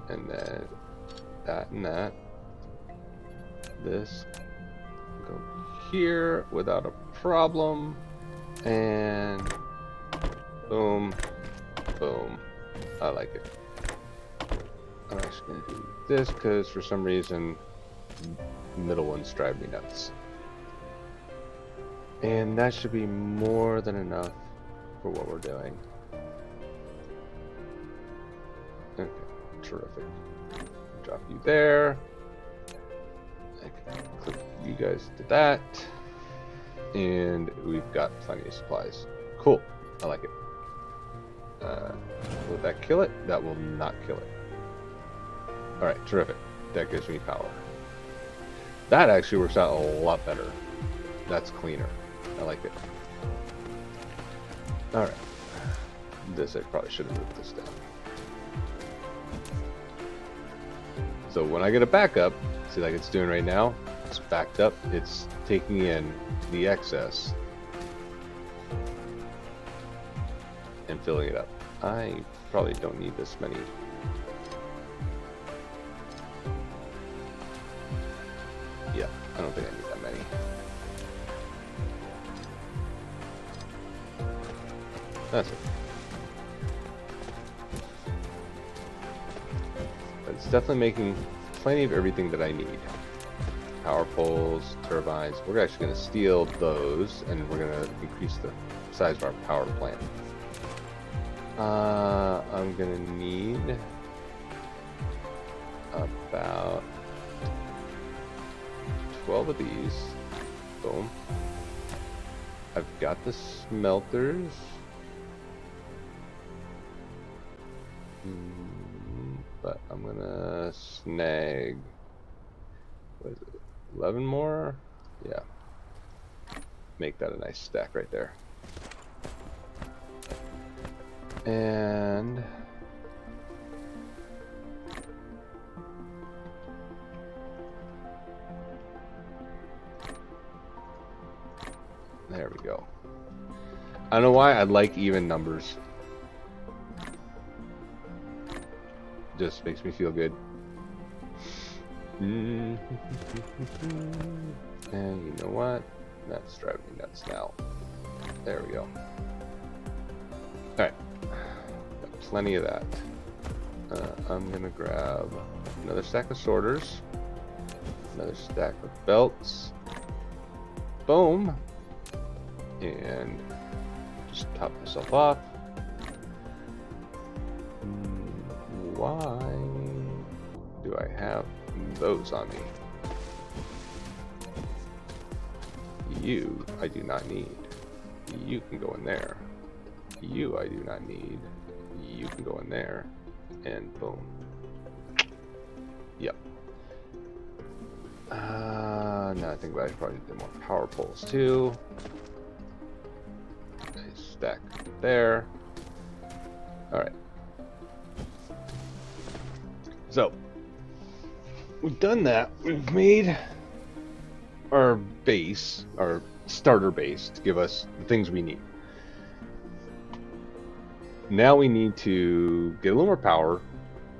And then that and that. This go here without a problem. And boom. Boom. I like it. I'm actually going to do this because for some reason the middle ones drive me nuts. And that should be more than enough for what we're doing. Okay, terrific. Drop you there. I can click you guys to that. And we've got plenty of supplies. Cool. I like it. Will that kill it? That will not kill it. Alright, terrific. That gives me power. That actually works out a lot better. That's cleaner. I like it. Alright. This, I probably should have moved this down. So when I get a backup, see like it's doing right now, it's backed up, it's taking in the excess and filling it up. I probably don't need this many. Yeah, I don't think I need that many. That's it. But it's definitely making plenty of everything that I need. Power poles, turbines. We're actually going to steal those and we're going to increase the size of our power plant. I'm gonna need about 12 of these. Boom. I've got the smelters. But I'm gonna snag, what is it, 11 more? Yeah. Make that a nice stack right there. And there we go. I don't know why I like even numbers. Just makes me feel good. And you know what? That's driving me nuts now. There we go. Alright. Got plenty of that. I'm gonna grab another stack of sorters. Another stack of belts. Boom. And just top myself off. Why do I have those on me? You, I do not need. You can go in there. You, I do not need. You can go in there. And boom. Yep. Now I think about it, I probably need more power poles too. Nice stack there. Alright. So, we've done that. We've made our base, our starter base, to give us the things we need. Now we need to get a little more power,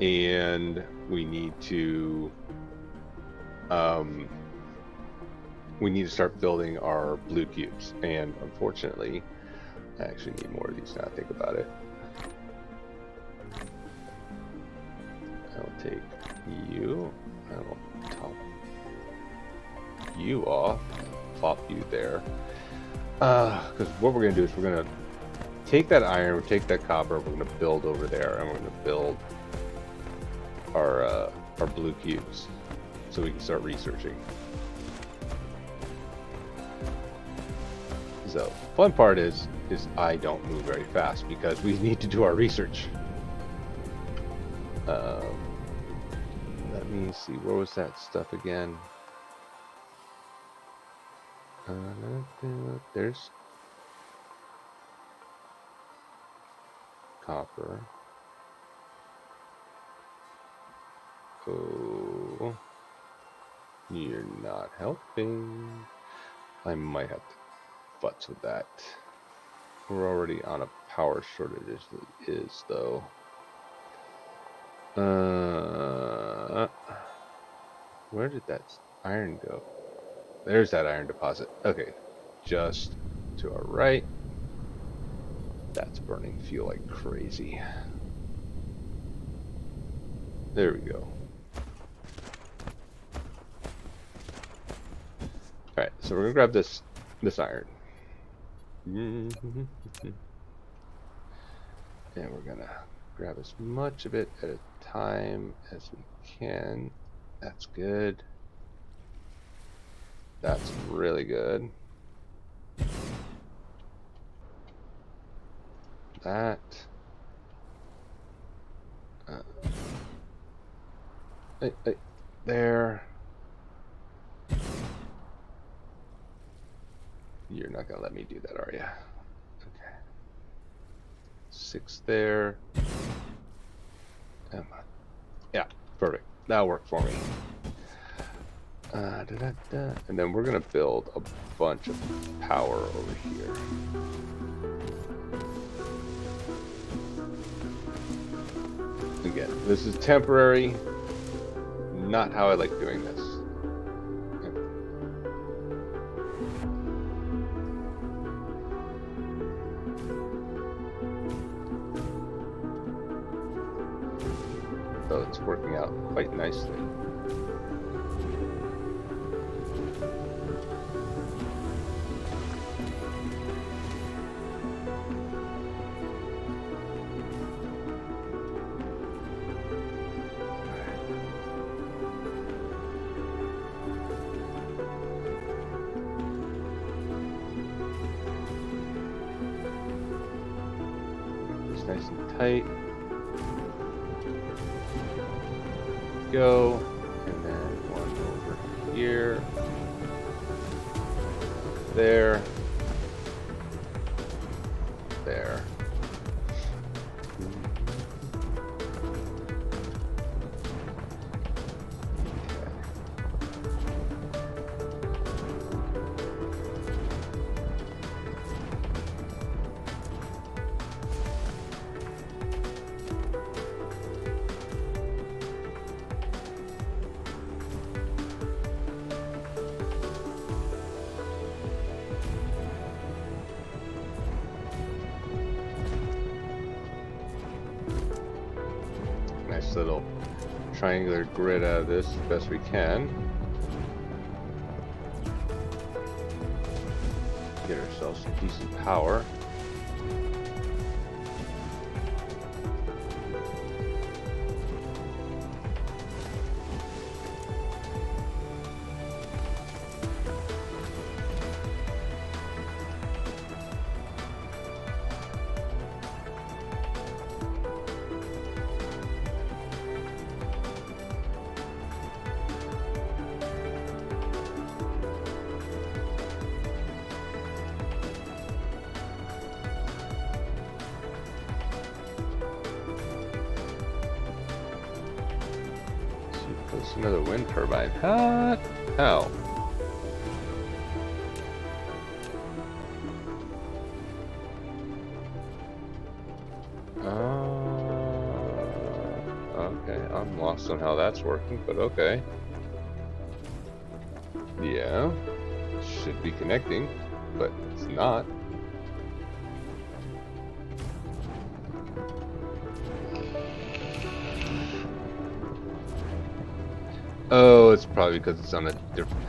and we need to start building our blue cubes. And unfortunately, I actually need more of these now I think about it. I'll take you, I will top you off, plop you there. Because what we're going to do is we're going to take that iron, we'll take that copper, we're going to build over there, and we're going to build our blue cubes so we can start researching. So, fun part is I don't move very fast because we need to do our research. Let me see, where was that stuff again? There's copper. Oh, you're not helping. I might have to futz with that. We're already on a power shortage as it is, though. Where did that iron go? There's that iron deposit. Okay, just to our right. That's burning fuel like crazy. There we go. Alright, so we're gonna grab this iron. And we're gonna grab as much of it at a time as we can. That's good. That's really good. That. There. You're not gonna let me do that, are you? Okay. 6 there. Come on. Yeah, perfect. That'll work for me. And then we're gonna build a bunch of power over here. Again, this is temporary. Not how I like doing this. So it's working out quite nicely. Nice and tight. Go, and then one over here, there, there. Nice little triangular grid out of this as best we can. Get ourselves some decent power. another wind turbine. Huh? How? Okay, I'm lost on how that's working, but okay. Yeah, should be connecting, but it's not. Oh, it's probably because it's on a different.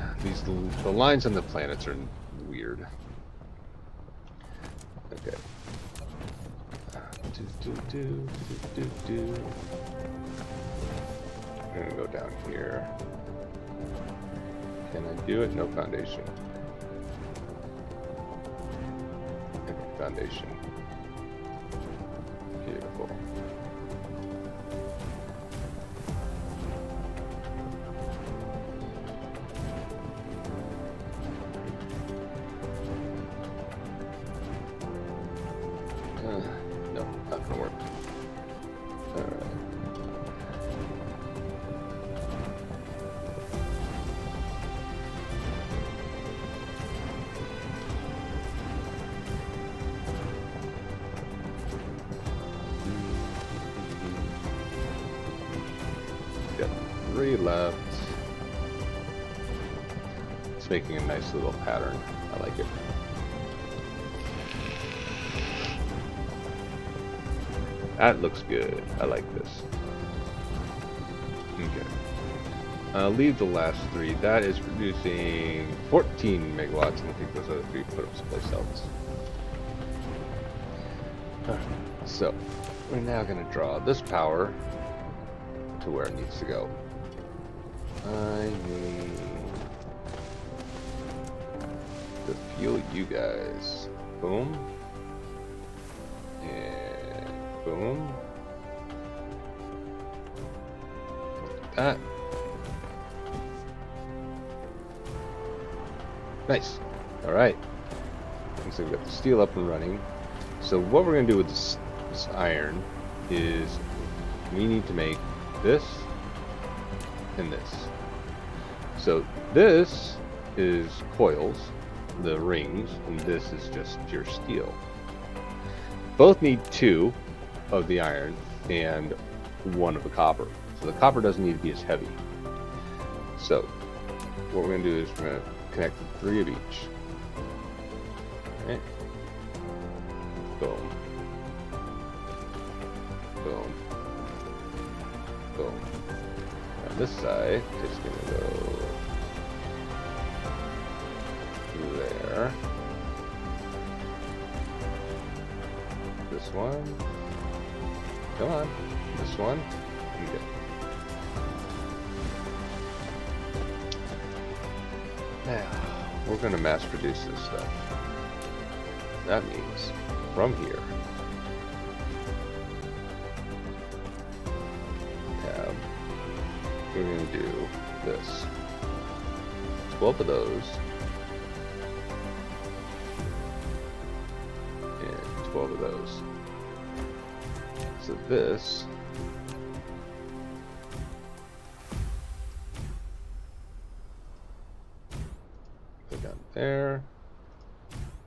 The lines on the planets are weird. Okay. I'm gonna go down here. Can I do it? No foundation. Okay, foundation. Beautiful. No, not gonna work. Alright. Got 3 left. It's making a nice little pattern. I like it. That looks good. I like this. Okay. Leave the last 3. That is producing 14 megawatts, and I think those other 3 put them someplace else. Alright, so we're now going to draw this power to where it needs to go. I need to fuel you guys. Boom. And boom. Like that. Nice. Alright. So we've got the steel up and running. So what we're going to do with this iron is we need to make this and this. So this is coils, the rings, and this is just pure steel. Both need 2 of the iron and 1 of the copper. So the copper doesn't need to be as heavy. So what we're going to do is we're going to connect 3 of each. Okay. Boom. Boom. Boom. On this side, it's going to go there. This one. Come on. This one. Okay. Now, we're going to mass produce this stuff. That means from here, we're going to do this. 12 of those. And 12 of those. So this go down there.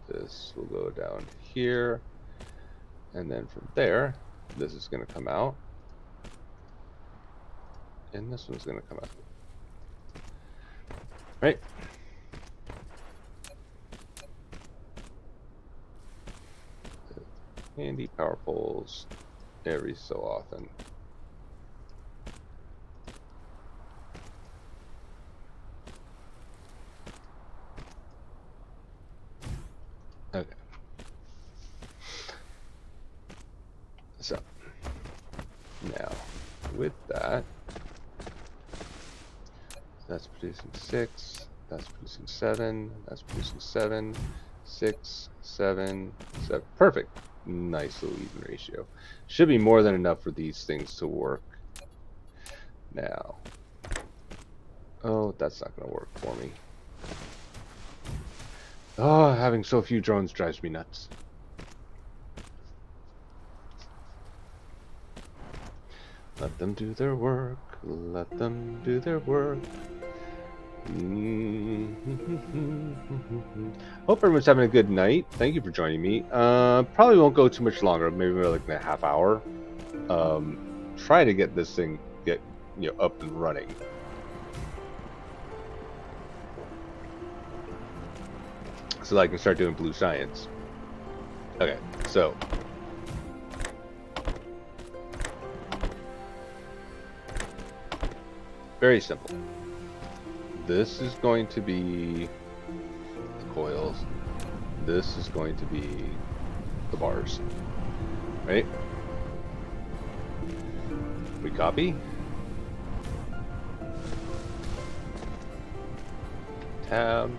This will go down here. And then from there, this is going to come out. And this one's going to come out. Right? Handy power poles every so often. Okay. So, now, with that, that's producing 6, that's producing 7, that's producing 7, 6, 7, 7. Perfect. Nice little even ratio. Should be more than enough for these things to work. Now, oh, that's not going to work for me. Oh, having so few drones drives me nuts. Let them do their work. Let them do their work. Hope everyone's having a good night. Thank you for joining me. Probably won't go too much longer. Maybe like a half hour. Try to get this thing up and running. So that I can start doing blue science. Okay, so very simple. This is going to be the coils. This is going to be the bars. Right? We copy. Tab.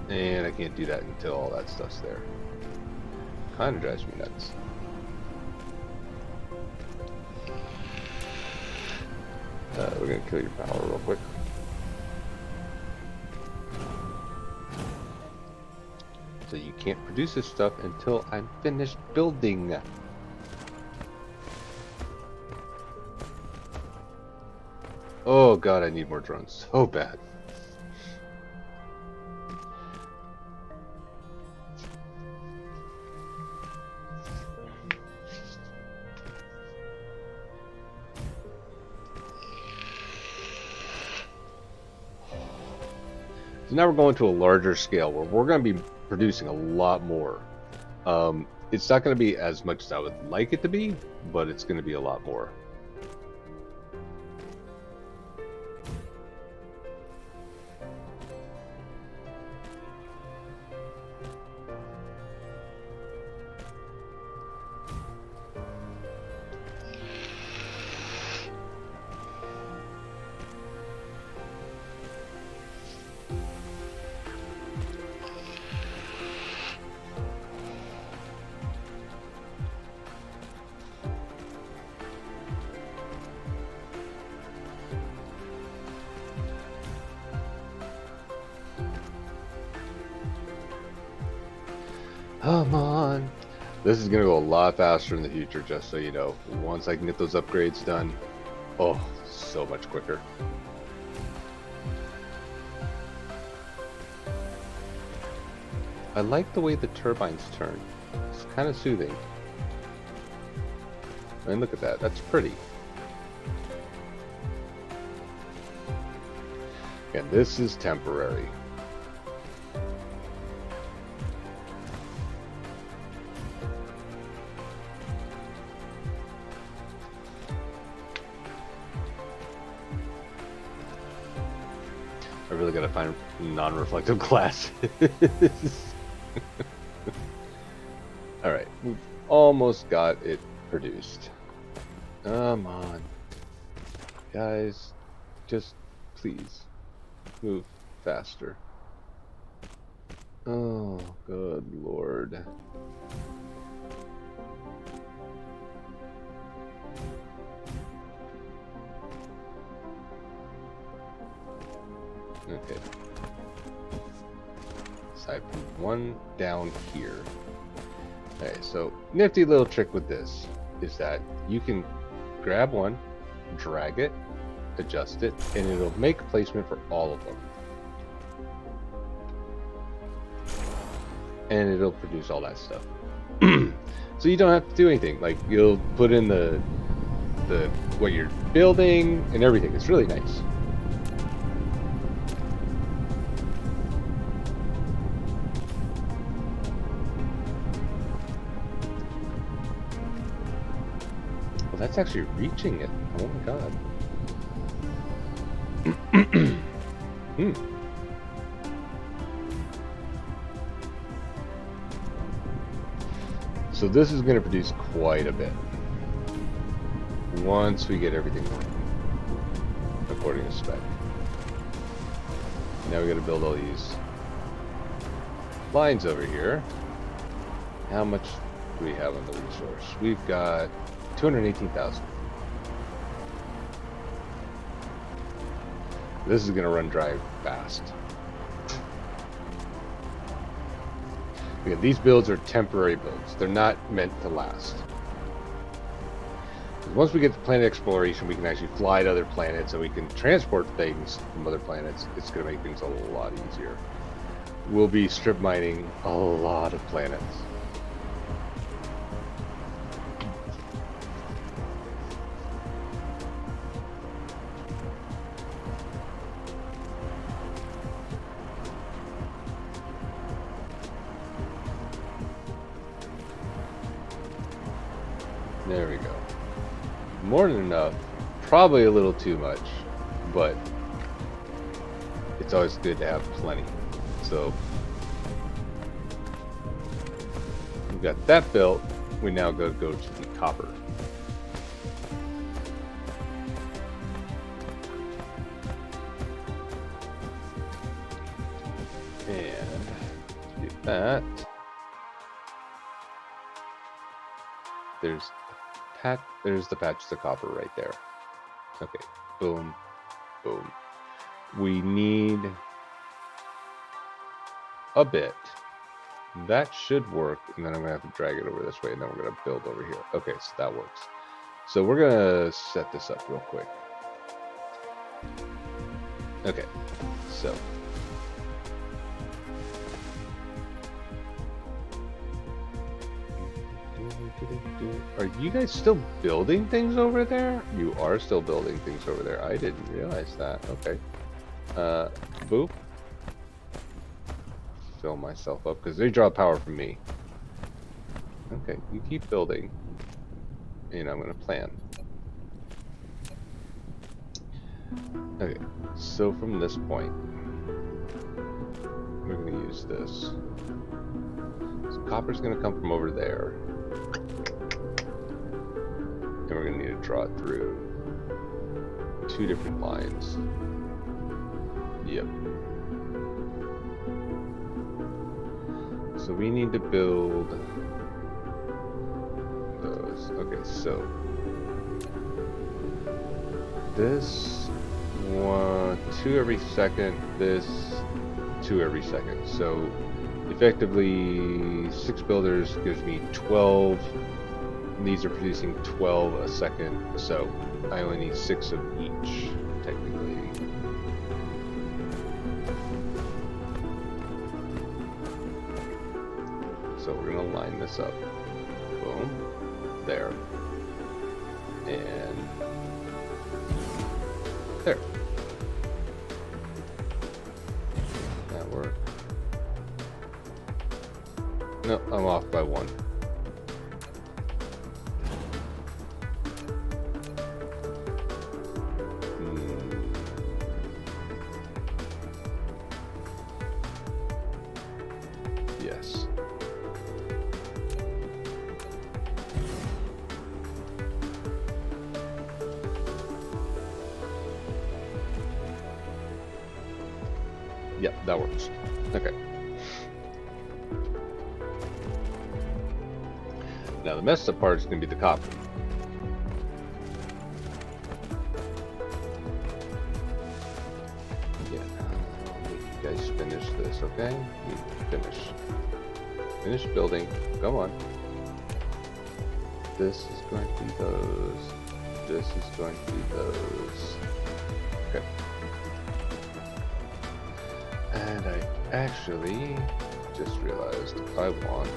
And I can't do that until all that stuff's there. Kind of drives me nuts. We're gonna kill your power real quick. So you can't produce this stuff until I'm finished building. Oh god, I need more drones. So bad. So now we're going to a larger scale where we're going to be producing a lot more. It's not going to be as much as I would like it to be, but it's going to be a lot more. Come on. This is going to go a lot faster in the future, just so you know. Once I can get those upgrades done, oh, so much quicker. I like the way the turbines turn. It's kind of soothing. And look at that. That's pretty. And this is temporary. I really gotta find non-reflective glasses. Alright, we've almost got it produced. Come on. Guys, just please move faster. Oh, good lord. Okay. So I put one down here. Okay, so nifty little trick with this is that you can grab one, drag it, adjust it, and it'll make a placement for all of them. And it'll produce all that stuff. So you don't have to do anything. Like, you'll put in the what you're building and everything. It's really nice. That's actually reaching it. Oh my god. So this is going to produce quite a bit once we get everything working according to spec. Now we got to build all these lines over here. How much do we have on the resource? We've got 218,000. This is going to run dry fast. Again, these builds are temporary builds. They're not meant to last. Once we get to planet exploration, we can actually fly to other planets and we can transport things from other planets. It's going to make things a lot easier. We'll be strip mining a lot of planets. There we go. More than enough. Probably a little too much, but it's always good to have plenty. So we've got that built. We now go to the copper. And do that. There's the patches of copper right there. Okay, boom, boom. We need a bit. That should work, and then I'm gonna have to drag it over this way, and then we're gonna build over here. Okay, so that works. So we're gonna set this up real quick. Okay, so are you guys still building things over there? You are still building things over there. I didn't realize that. Okay. Boop. Fill myself up because they draw power from me. Okay, you keep building. And I'm gonna plan. Okay, so from this point, we're gonna use this. So copper's gonna come from over there. And we're gonna need to draw it through 2 different lines. Yep. So we need to build those. Okay, so this 2 every second, this 2 every second. So effectively 6 builders gives me 12. These are producing 12 a second, so I only need 6 of each, technically. So we're gonna line this up. Boom. There. And there. That work. No, I'm off by 1. Yes. Yep, that works. Okay. Now the messed up part is going to be the copper. Yeah, I'll make you guys finish this, okay? You finish. Finish building. Come on. This is going to be those. This is going to be those. Okay. And I actually just realized I want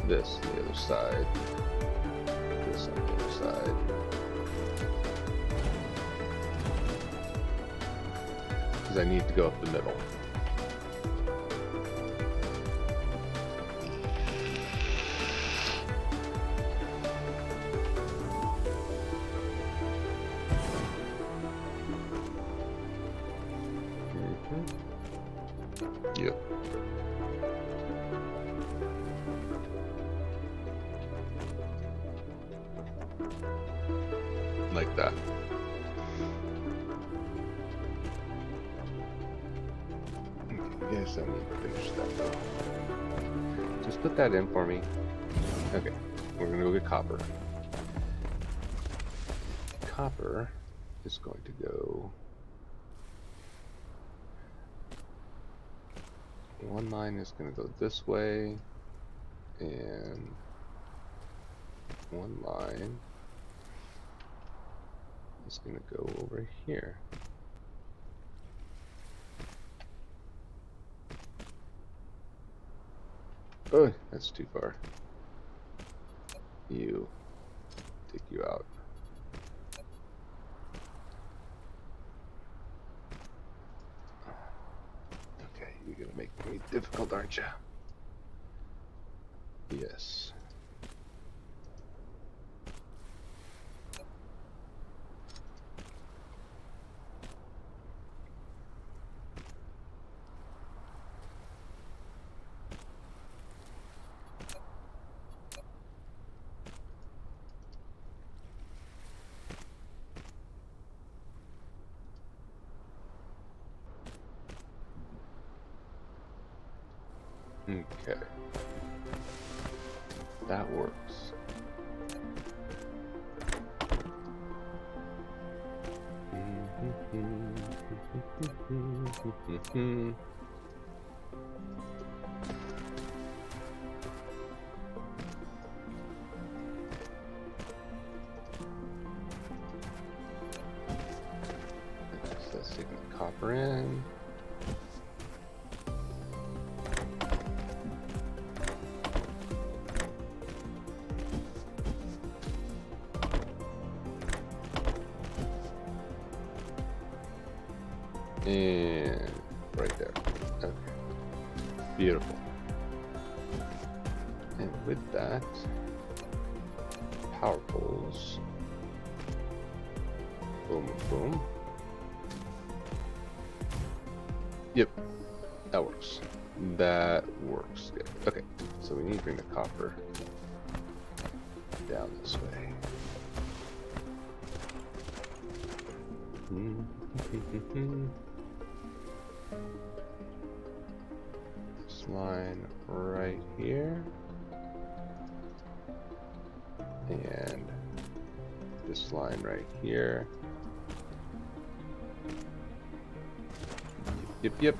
this on the other side. This on the other side. Because I need to go up the middle. Yep. Like that. Yes, I need to finish that though. Just put that in for me. Okay, we're gonna go get copper. Copper is going to go. One line is going to go this way, and one line is going to go over here. Oh, that's too far. You, take you out. Okay, you're gonna make me difficult, aren't you? Yes. Okay. That works. Let's stick the copper in. And right there. Okay. Beautiful. And with that, power poles. Boom, boom. Yep, that works. That works. Good. Okay, so we need to bring the copper down this way. This line right here. And this line right here. Yep, yep.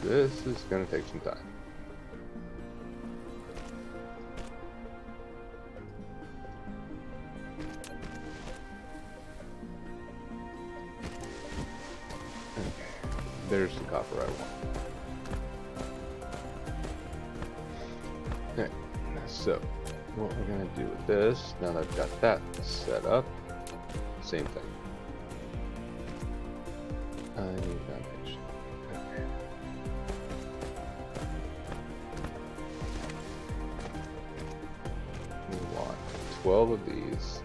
This is going to take some time. Okay, there's the copper I want. Okay, so what we're going to do with this, now that I've got that set up, same thing. I need foundation. Okay. We want 12 of these.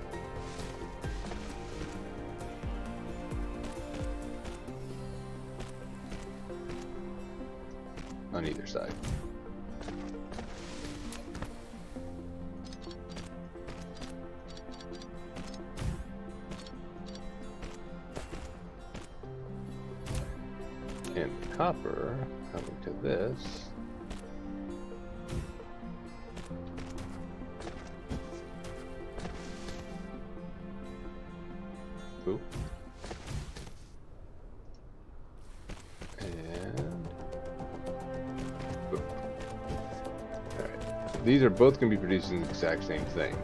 On either side. And copper coming to this. Oop. And boop. Alright. These are both going to be producing the exact same thing.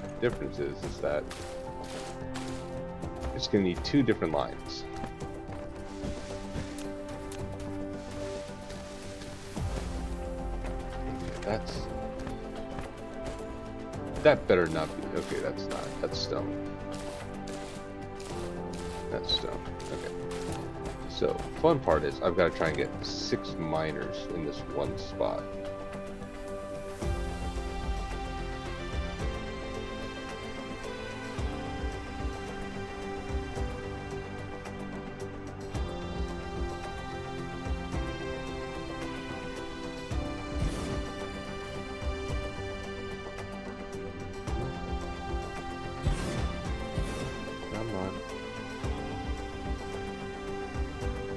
The difference is that it's going to need two different lines. That better not be. Okay, that's not. That's stone. That's stone. Okay. So, fun part is I've got to try and get 6 miners in this one spot.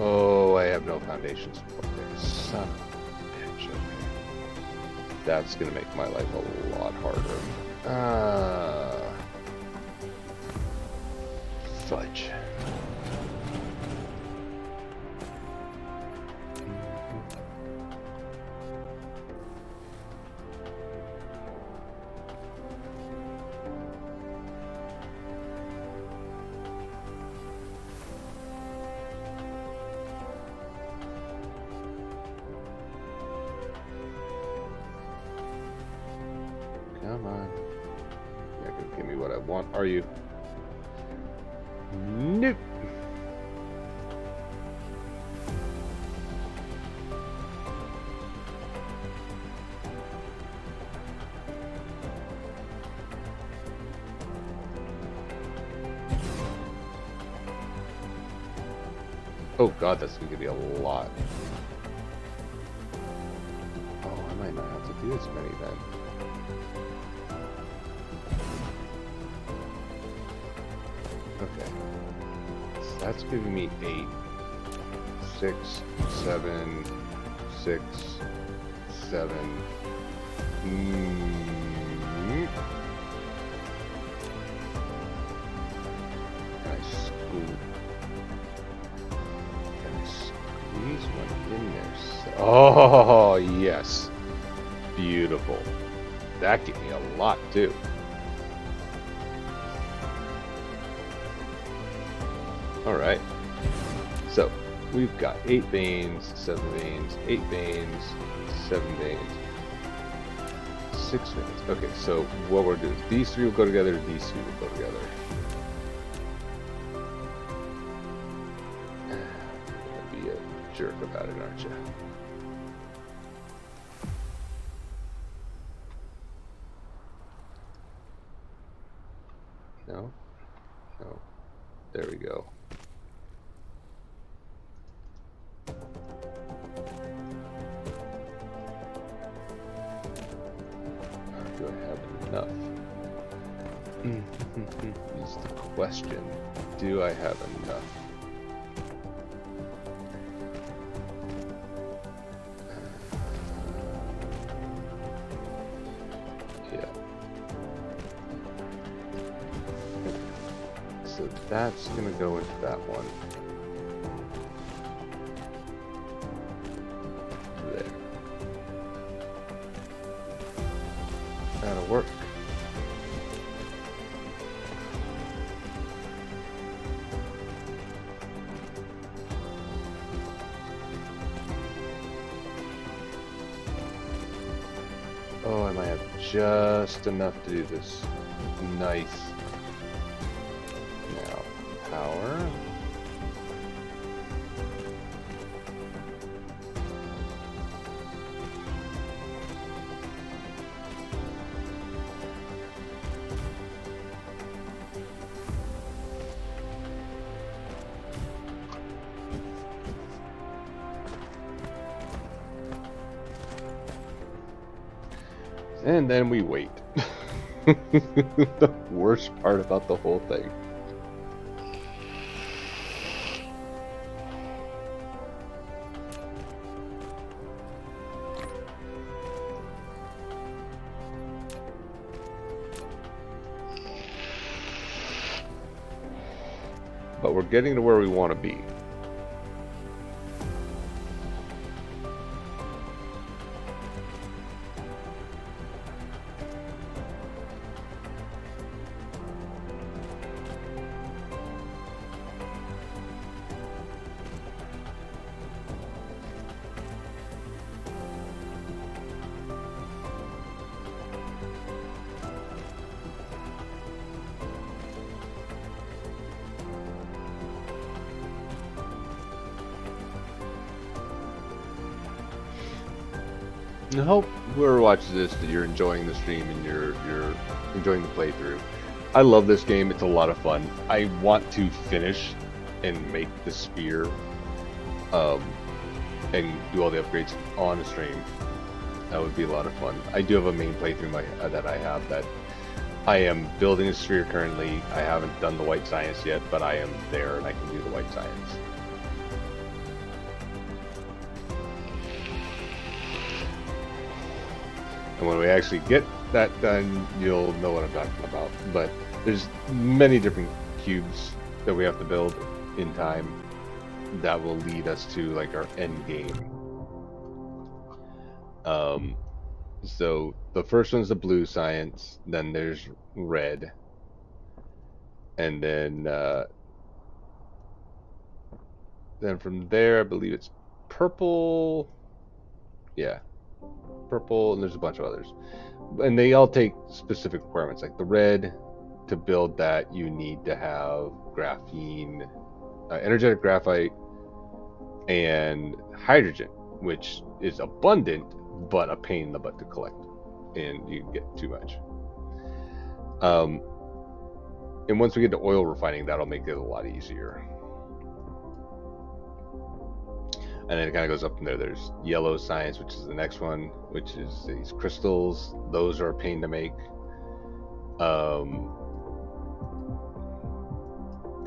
Oh, I have no foundation support there. Son of a bitch. Okay. That's going to make my life a lot harder. Fudge. Come on. You're not gonna give me what I want, are you? Nope. Oh god, that's gonna be a lot. Oh, I might not have to do as many then. Okay. So that's giving me 8, 6, 7, 6, 7. Can I squeeze one in there? Oh, yes. Beautiful. That gave me a lot too. Alright, so we've got 8 veins, 7 veins, 8 veins, 7 veins, 6 veins. Okay, so what we're doing is these 3 will go together, these 2 will go together. Be a jerk about it, aren't you? No? No. There we go. Do I have enough? Is the question. Do I have enough? Yeah. So that's gonna go into that one. There. That'll work. Oh, I might have just enough to do this. Nice. Now, power. And then we wait. The worst part about the whole thing. But we're getting to where we want to be. I hope whoever watches this that you're enjoying the stream and you're enjoying the playthrough. I love this game. It's a lot of fun. I want to finish and make the sphere and do all the upgrades on a stream. That would be a lot of fun. I do have a main playthrough that I have that I am building a sphere currently. I haven't done the white science yet, but I am there and I can do the white science. And when we actually get that, then you'll know what I'm talking about. But there's many different cubes that we have to build in time that will lead us to like our end game. So the first one's the blue science, then there's red, and then from there I believe it's purple. Yeah, purple, and there's a bunch of others, and they all take specific requirements. Like the red, to build that you need to have graphene, energetic graphite, and hydrogen, which is abundant but a pain in the butt to collect, and you can get too much. And once we get to oil refining, that'll make it a lot easier. And then it kind of goes up from there. There's yellow science, which is the next one, which is these crystals. Those are a pain to make.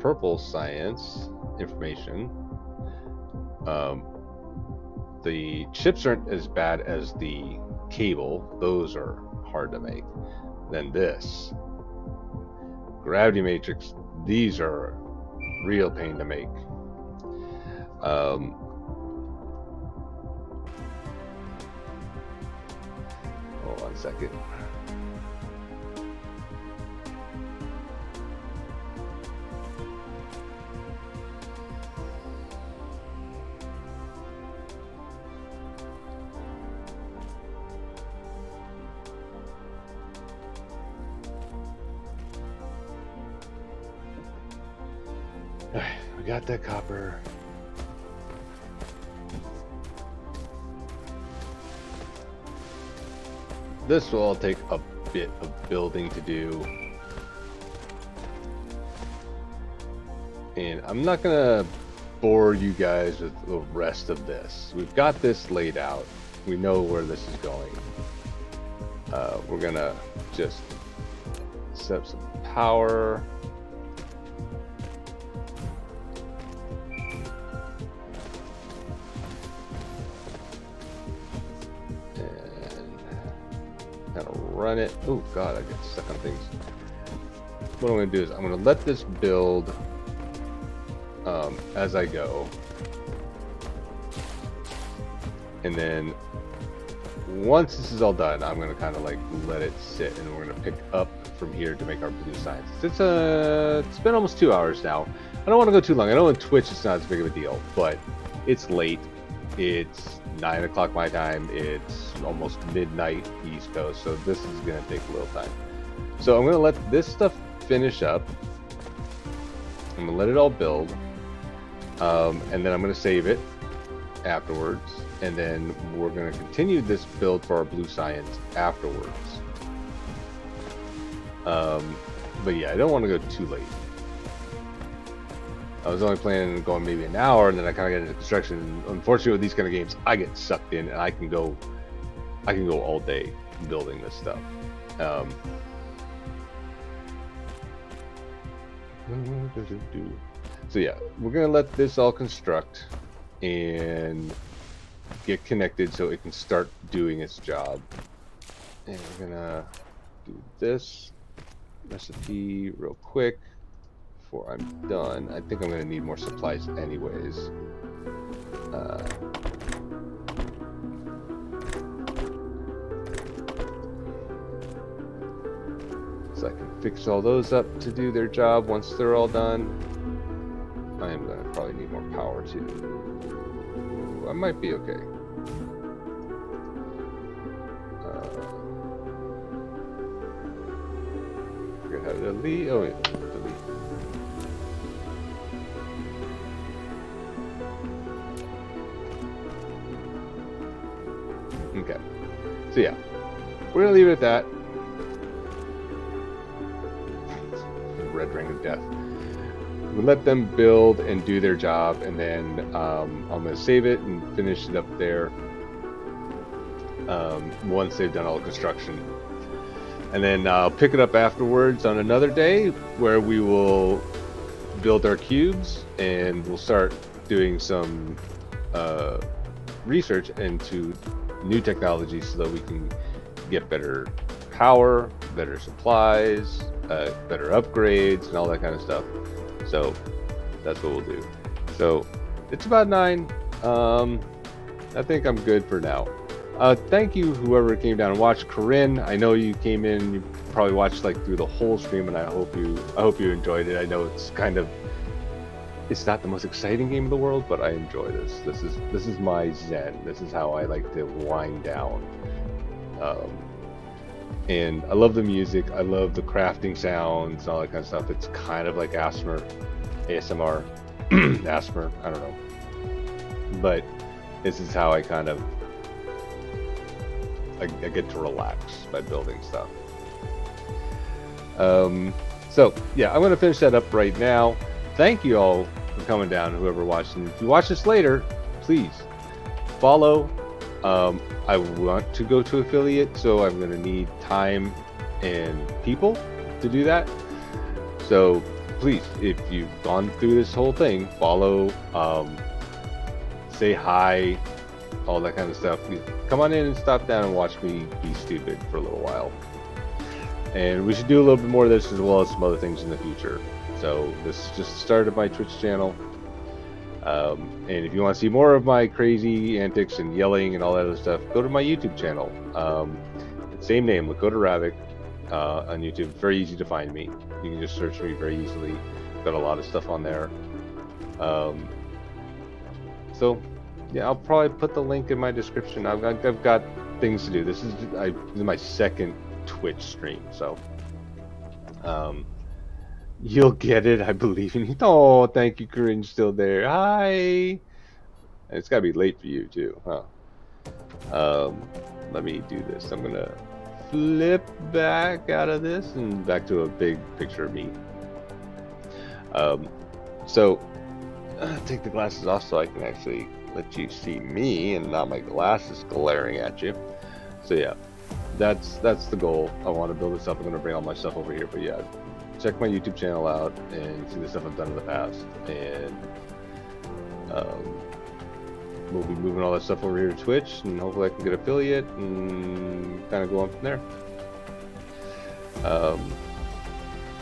Purple science information. The chips aren't as bad as the cable. Those are hard to make. Then this gravity matrix. These are real pain to make. Hold on a second. We got that copper. This will all take a bit of building to do. And I'm not gonna bore you guys with the rest of this. We've got this laid out. We know where this is going. We're gonna just set up some power. Run it. Oh god, I get stuck on things. What I'm going to do is I'm going to let this build as I go, and then once this is all done, I'm going to kind of like let it sit, and we're going to pick up from here to make our blue science. It's been almost 2 hours now. I don't want to go too long. I know on Twitch it's not as big of a deal, but it's late. It's 9 o'clock my time. It's almost midnight East Coast, so this is going to take a little time. So I'm going to let this stuff finish up. I'm going to let it all build, and then I'm going to save it afterwards, and then we're going to continue this build for our blue science afterwards. But yeah, I don't want to go too late. I was only planning on going maybe an hour, and then I kind of get into construction. Unfortunately, with these kind of games, I get sucked in, and I can go all day building this stuff. So yeah, we're gonna let this all construct and get connected so it can start doing its job. And we're gonna do this recipe real quick before I'm done. I think I'm gonna need more supplies anyways. So I can fix all those up to do their job once they're all done. I am gonna probably need more power too. I might be okay. Forget how to delete. Oh yeah, delete. Okay. So yeah, we're gonna leave it at that. Red ring of death. We let them build and do their job, and then I'm gonna save it and finish it up there once they've done all the construction, and then I'll pick it up afterwards on another day where we will build our cubes, and we'll start doing some research into new technology so that we can get better power, better supplies, better upgrades, and all that kind of stuff. So that's what we'll do. So it's about 9. I think I'm good for now. Thank you, whoever came down and watched. Corinne, I know you came in. You probably watched like through the whole stream, and I hope you enjoyed it. I know it's not the most exciting game in the world, but I enjoy this. This is my zen. This is how I like to wind down. And I love the music. I love the crafting sounds and all that kind of stuff. It's kind of like ASMR, ASMR. I don't know, but this is how I kind of I get to relax by building stuff. So yeah, I'm gonna finish that up right now. Thank you all for coming down, whoever watched. And if you watch this later, please follow. I want to go to affiliate, so I'm gonna need time and people to do that. So please, if you've gone through this whole thing, follow, say hi, all that kind of stuff. Come on in and stop down and watch me be stupid for a little while. And we should do a little bit more of this, as well as some other things in the future. So this is just the start of my Twitch channel. And if you want to see more of my crazy antics and yelling and all that other stuff, go to my YouTube channel. Same name, Lakota Ravoc, on YouTube. Very easy to find me. You can just search me very easily. Got a lot of stuff on there. So yeah, I'll probably put the link in my description. I've got things to do. This is my second Twitch stream, so you'll get it. I believe in you. Oh, thank you, Corinne. Still there. Hi. And it's gotta be late for you too, huh? Let me do this. I'm gonna flip back out of this and back to a big picture of me. So take the glasses off so I can actually let you see me and not my glasses glaring at you. So yeah, that's the goal. I want to build this up. I'm gonna bring all my stuff over here, but yeah, check my YouTube channel out and see the stuff I've done in the past, and we'll be moving all that stuff over here to Twitch, and hopefully I can get affiliate and kind of go on from there.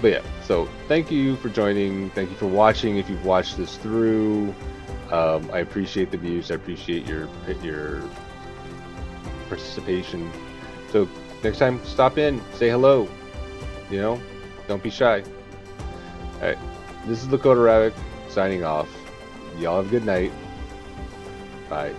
But yeah, so thank you for joining. Thank you for watching. If you've watched this through, I appreciate the views. I appreciate your participation. So next time, stop in, say hello. You know, don't be shy. All right, this is Lakota Ravoc signing off. Y'all have a good night. Bye.